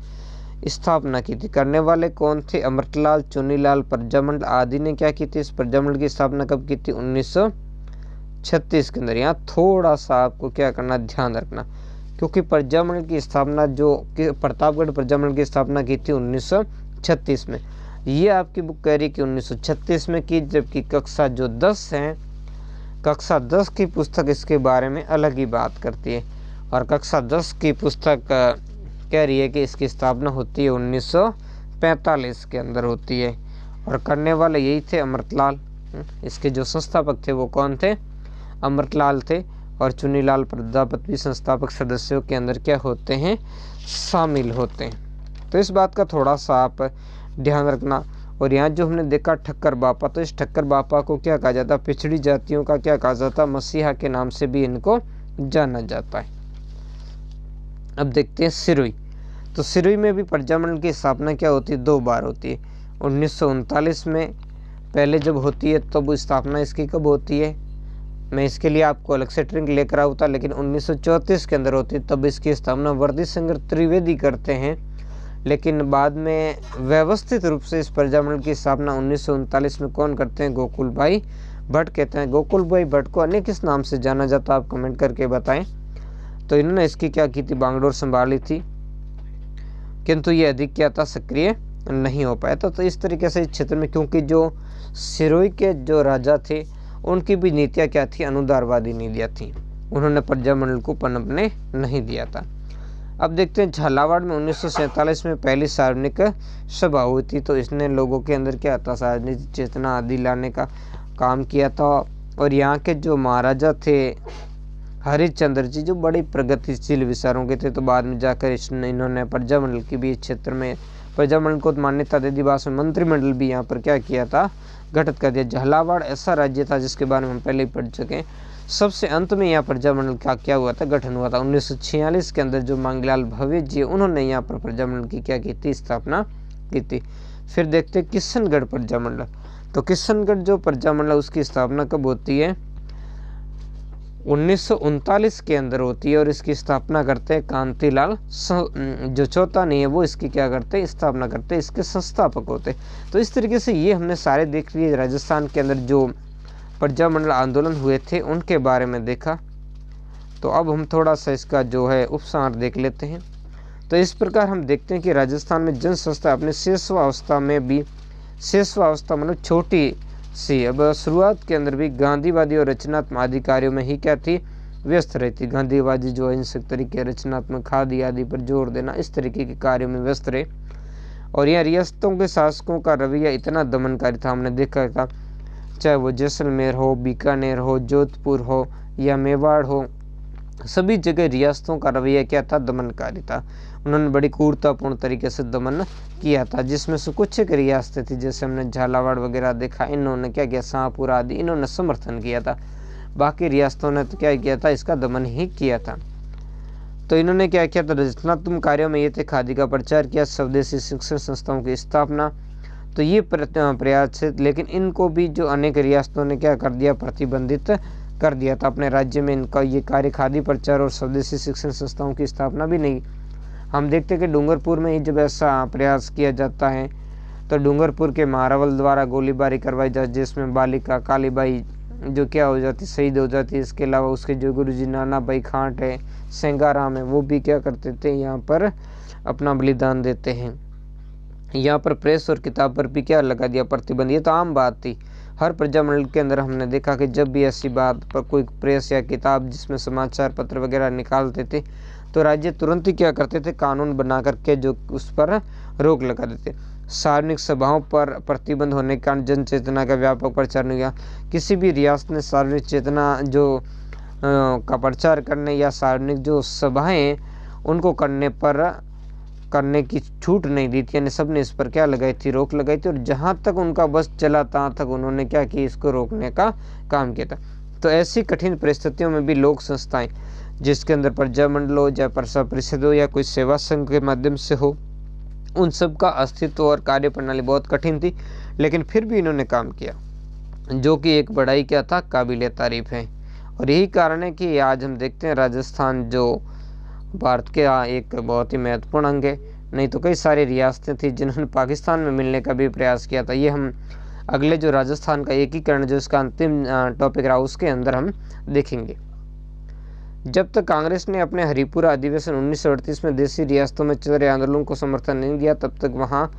स्थापना की थी। करने वाले कौन थे, अमृतलाल, चुनीलाल प्रजामंडल आदि ने क्या की थी, इस प्रजामंडल की स्थापना कब की थी, 1936 के अंदर। यहाँ थोड़ा सा आपको क्या करना, ध्यान रखना, क्योंकि प्रजामंडल की स्थापना जो प्रतापगढ़ प्रजामंडल की स्थापना की थी 1936 में, ये आपकी बुक कह रही कि 1936 में की, जबकि कक्षा जो 10 है, कक्षा 10 की पुस्तक इसके बारे में अलग ही बात करती है। और कक्षा 10 की पुस्तक कह रही है कि इसकी स्थापना होती है 1945 के अंदर होती है, और करने वाले यही थे अमृतलाल। इसके जो संस्थापक थे वो कौन थे, अमृतलाल थे, और चुनीलाल प्रजापति भी संस्थापक सदस्यों के अंदर क्या होते हैं, शामिल होते हैं। तो इस बात का थोड़ा सा आप ध्यान रखना। और यहाँ जो हमने देखा ठक्कर बापा, तो इस ठक्कर बापा को क्या कहा जाता, पिछड़ी जातियों का क्या कहा जाता, मसीहा के नाम से भी इनको जाना जाता है। अब देखते हैं सिरोही, तो सिरोही में भी प्रजामंडल की स्थापना क्या होती है, 2 बार होती है। 1939 में पहले जब होती है तब स्थापना इसकी कब होती है, मैं इसके लिए आपको अलग से ट्रिंक लेकर आऊँ, लेकिन 1934 के अंदर होती है, तब इसकी स्थापना वर्दी शंकर त्रिवेदी करते हैं। लेकिन बाद में व्यवस्थित रूप से इस प्रजामंडल की स्थापना 1939 में कौन करते हैं, गोकुल भाई भट्ट कहते हैं। गोकुल भाई भट्ट को अन्य किस नाम से जाना जाता है, आप कमेंट करके बताएं। तो इन्होंने इसकी क्या की थी, बागडोर संभाली थी, किंतु ये अधिक क्या था, सक्रिय नहीं हो पाया था। तो इस तरीके से इस क्षेत्र में, क्योंकि जो सिरोही के जो राजा थे उनकी भी नीतियाँ क्या थी, अनुदारवादी नीतियाँ थी, उन्होंने प्रजामंडल को पनपने नहीं दिया था। अब देखते हैं झालावाड़ में 1947 में पहली सार्वजनिक सभा हुई थी। तो इसने लोगों के अंदर क्या था, सार्वजनिक चेतना आदि लाने का काम किया था। और यहाँ के जो महाराजा थे हरिश्चंद्र जी, जो बड़े प्रगतिशील विचारों के थे, तो बाद में जाकर इन्होंने प्रजामंडल की भी क्षेत्र में प्रजामंडल को मान्यता दे दी। बाद में मंत्रिमंडल भी यहाँ पर क्या किया था, गठित कर दिया। झालावाड़ ऐसा राज्य था जिसके बारे में हम पहले ही पढ़ चुके हैं। सबसे अंत में यहाँ प्रजामंडल का क्या हुआ था, गठन हुआ था 1946 के अंदर। जो मांगलाल भव्य जी उन्होंने यहाँ पर प्रजामंडल की क्या की थी, स्थापना की थी। फिर देखते किशनगढ़ प्रजामंडल, तो किशनगढ़ जो प्रजामंडल उसकी स्थापना कब होती है, 1939 के अंदर होती है और इसकी स्थापना करते हैं कांतिलाल, जो चौथा नहीं है वो इसकी क्या करते हैं, स्थापना करते हैं, इसके संस्थापक होते हैं। तो इस तरीके से ये हमने सारे देख लिए राजस्थान के अंदर जो प्रजामंडल आंदोलन हुए थे उनके बारे में देखा। तो अब हम थोड़ा सा इसका जो है उपसार देख लेते हैं। तो इस प्रकार हम देखते हैं कि राजस्थान में जन संस्था अपने शेषवावस्था में भी, शेषवावस्था मतलब छोटी सी, अब शुरुआत के अंदर भी गांधीवादी और रचनात्मक आदि कार्यों में ही क्या थी, व्यस्त रहती। गांधीवादी जो अहिंसक तरीके, रचनात्मक, खादी आदि पर जोर देना, इस तरीके के कार्यों में व्यस्त रहे। और यहाँ रियासतों के शासकों का रवैया इतना दमनकारी था, हमने देखा था, चाहे वो जैसलमेर हो, बीकानेर हो, जोधपुर हो या मेवाड़ हो, सभी जगह रियासतों का रवैया क्या था, दमनकारी था। उन्होंने बड़ी क्रूरतापूर्ण तरीके से दमन किया था, जिसमें से कुछ एक रियासतें थी, जैसे हमने झालावाड़ वगैरह देखा, इन्होंने क्या किया, शाहपुर आदि इन्होंने समर्थन किया था। बाकी रियासतों ने तो क्या किया था, इसका दमन ही किया था। तो इन्होंने क्या किया था, रचनात्मक कार्यों में ये थे, खादी का प्रचार किया, स्वदेशी शिक्षण संस्थाओं की स्थापना, तो ये प्रयास है। लेकिन इनको भी जो अनेक रियासतों ने क्या कर दिया, प्रतिबंधित कर दिया था अपने राज्य में। इनका ये कार्य खादी प्रचार और स्वदेशी शिक्षण संस्थाओं की स्थापना भी नहीं। हम देखते हैं कि डूंगरपुर में ही जब ऐसा प्रयास किया जाता है तो डूंगरपुर के महारावल द्वारा गोलीबारी करवाई जाती, जिसमें बालिका कालीबाई जो क्या हो जाती, शहीद हो जाती है। इसके अलावा उसके जो गुरुजी नाना भाई खांट है, सेंगाराम है, वो भी क्या करते थे, यहाँ पर अपना बलिदान देते हैं। यहाँ पर प्रेस और किताब पर भी क्या लगा दिया, प्रतिबंध। ये तो आम बात थी, हर प्रजामंडल के अंदर हमने देखा कि जब भी ऐसी बात पर कोई प्रेस या किताब जिसमें समाचार पत्र वगैरह निकालते थे तो राज्य तुरंत ही क्या करते थे, कानून बना करके जो उस पर रोक लगा देते। सार्वजनिक सभाओं पर प्रतिबंध होने के कारण जन चेतना का व्यापक प्रचार नहीं हुआ। किसी भी रियासत ने सार्वजनिक चेतना जो का प्रचार करने या सार्वजनिक जो सभाएं उनको करने की छूट नहीं दी थी, यानी सबने इस पर क्या लगाई थी, रोक लगाई थी। और जहां तक उनका बस चला तहाँ तक उन्होंने क्या किया, इसको रोकने का काम किया था। तो ऐसी कठिन परिस्थितियों में भी लोक संस्थाएं, जिसके अंदर प्रजामंडल हो, या प्रसा परिषद हो, या कोई सेवा संघ के माध्यम से हो, उन सब का अस्तित्व और कार्य प्रणाली बहुत कठिन थी, लेकिन फिर भी इन्होंने काम किया, जो कि एक बड़ाई क्या था, काबिले तारीफ है। और यही कारण है कि आज हम देखते हैं राजस्थान जो भारत के एक बहुत ही महत्वपूर्ण अंग है। नहीं तो कई सारी रियासतें थी जिन्होंने पाकिस्तान में मिलने का भी प्रयास किया था। ये हम अगले जो राजस्थान का एकीकरण जो इसका अंतिम टॉपिक रहा उसके अंदर हम देखेंगे। जब तक कांग्रेस ने अपने हरिपुरा अधिवेशन 1938 में देशी रियासतों में चल रहे आंदोलन को समर्थन नहीं दिया, तब तक वहाँ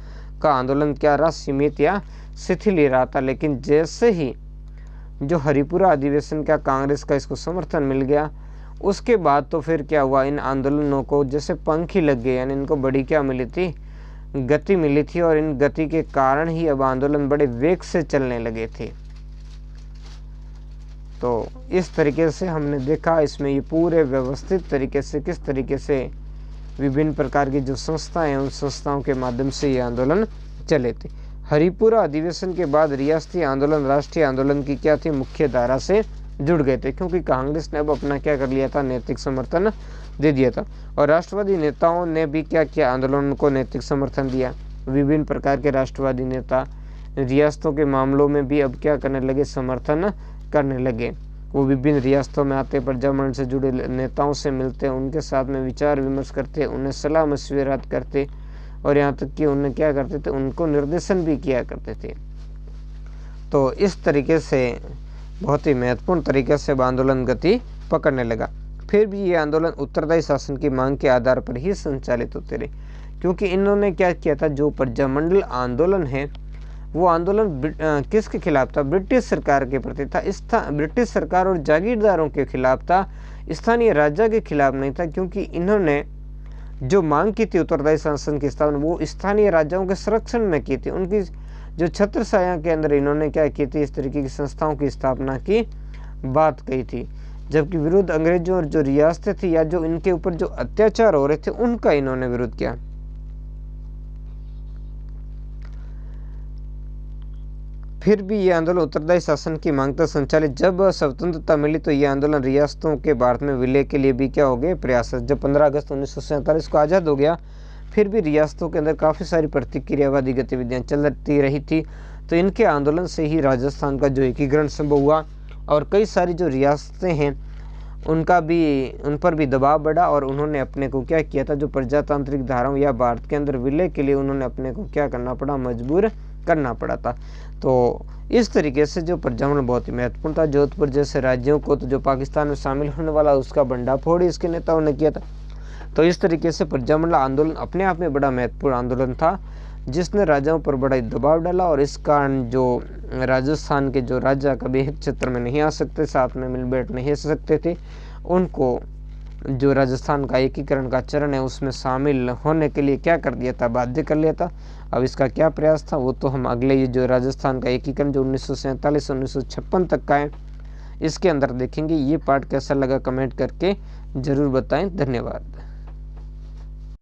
का आंदोलन क्या रहा, सीमित या शिथिल ही रहा था। लेकिन जैसे ही जो हरिपुरा अधिवेशन का कांग्रेस का इसको समर्थन मिल गया, उसके बाद तो फिर क्या हुआ, इन आंदोलनों को जैसे पंख ही लग गए, यानी इनको बड़ी क्या मिली थी, गति मिली थी। और इन गति के कारण ही अब आंदोलन बड़े वेग से चलने लगे थे। तो इस तरीके से हमने देखा इसमें ये पूरे व्यवस्थित तरीके से किस तरीके से विभिन्न प्रकार की जो संस्थाएं हैं उन संस्थाओं के माध्यम से ये आंदोलन चले थे। हरिपुरा अधिवेशन के बाद रियासती आंदोलन राष्ट्रीय आंदोलन की क्या थी, मुख्य धारा से जुड़ गए थे, क्योंकि कांग्रेस ने अब अपना क्या कर लिया था, नैतिक समर्थन दे दिया था। और राष्ट्रवादी नेताओं ने भी क्या किया, आंदोलन को नैतिक समर्थन दिया। विभिन्न प्रकार के राष्ट्रवादी नेता रियासतों के मामलों में भी अब क्या करने लगे, समर्थन करने लगे। वो विभिन्न रियासतों में आते, प्रजामंडल से जुड़े नेताओं से मिलते, उनके साथ में विचार विमर्श करते, उन्हें सलाह मशविरात करते, और यहाँ तक कि उन्हें क्या करते थे, उनको निर्देशन भी किया करते थे। तो इस तरीके से बहुत ही महत्वपूर्ण तरीके से आंदोलन गति पकड़ने लगा। फिर भी ये आंदोलन उत्तरदायी शासन की मांग के आधार पर ही संचालित होते रहे, क्योंकि इन्होंने क्या किया था, जो प्रजामंडल आंदोलन है वो आंदोलन किसके खिलाफ था, ब्रिटिश सरकार के प्रति था। ब्रिटिश सरकार और जागीरदारों के खिलाफ था, स्थानीय राजा के खिलाफ नहीं था। क्योंकि इन्होंने जो मांग की थी उत्तरदायी शासन की स्थापना, वो स्थानीय राजाओं के संरक्षण में की थी। उनकी जो छत्रछाया के अंदर इन्होंने क्या की थी, इस तरीके की संस्थाओं की स्थापना की बात कही थी। जबकि विरुद्ध अंग्रेजों और जो रियासतें थी या जो इनके ऊपर जो अत्याचार हो रहे थे उनका इन्होंने विरोध किया। फिर भी ये आंदोलन उत्तरदायी शासन की मांग तक संचालित। जब स्वतंत्रता मिली तो ये आंदोलन रियासतों के भारत में विलय के लिए भी क्या हो गए, प्रयास। जब 15 अगस्त 1947 को आज़ाद हो गया, फिर भी रियासतों के अंदर काफ़ी सारी प्रतिक्रियावादी गतिविधियां चलती रही थी। तो इनके आंदोलन से ही राजस्थान का जो एकीकरण संभव हुआ और कई सारी जो रियासतें हैं उनका भी उन पर भी दबाव बढ़ा और उन्होंने अपने को क्या किया था, जो प्रजातांत्रिक धाराओं या भारत के अंदर विलय के लिए उन्होंने अपने को क्या करना पड़ा, मजबूर करना पड़ा था। तो इस तरीके से जो प्रजामंडल बहुत ही महत्वपूर्ण था। जोधपुर जैसे राज्यों को तो जो पाकिस्तान में शामिल होने वाला उसका भंडाफोड़ इसके नेताओं ने किया था। तो इस तरीके से प्रजामंडल आंदोलन अपने आप में बड़ा महत्वपूर्ण आंदोलन था, जिसने राजाओं पर बड़ा दबाव डाला और इस कारण जो राजस्थान के जो राजा कभी एक क्षेत्र में नहीं आ सकते, साथ में मिल बैठ नहीं सकते थे, उनको जो राजस्थान का एकीकरण का चरण है उसमें शामिल होने के लिए क्या कर दिया था, बाध्य कर लिया था। अब इसका क्या प्रयास था वो तो हम अगले ये जो राजस्थान का एकीकरण जो 1947-1956 तक का है इसके अंदर देखेंगे। ये पार्ट कैसा लगा कमेंट करके ज़रूर बताएं। धन्यवाद।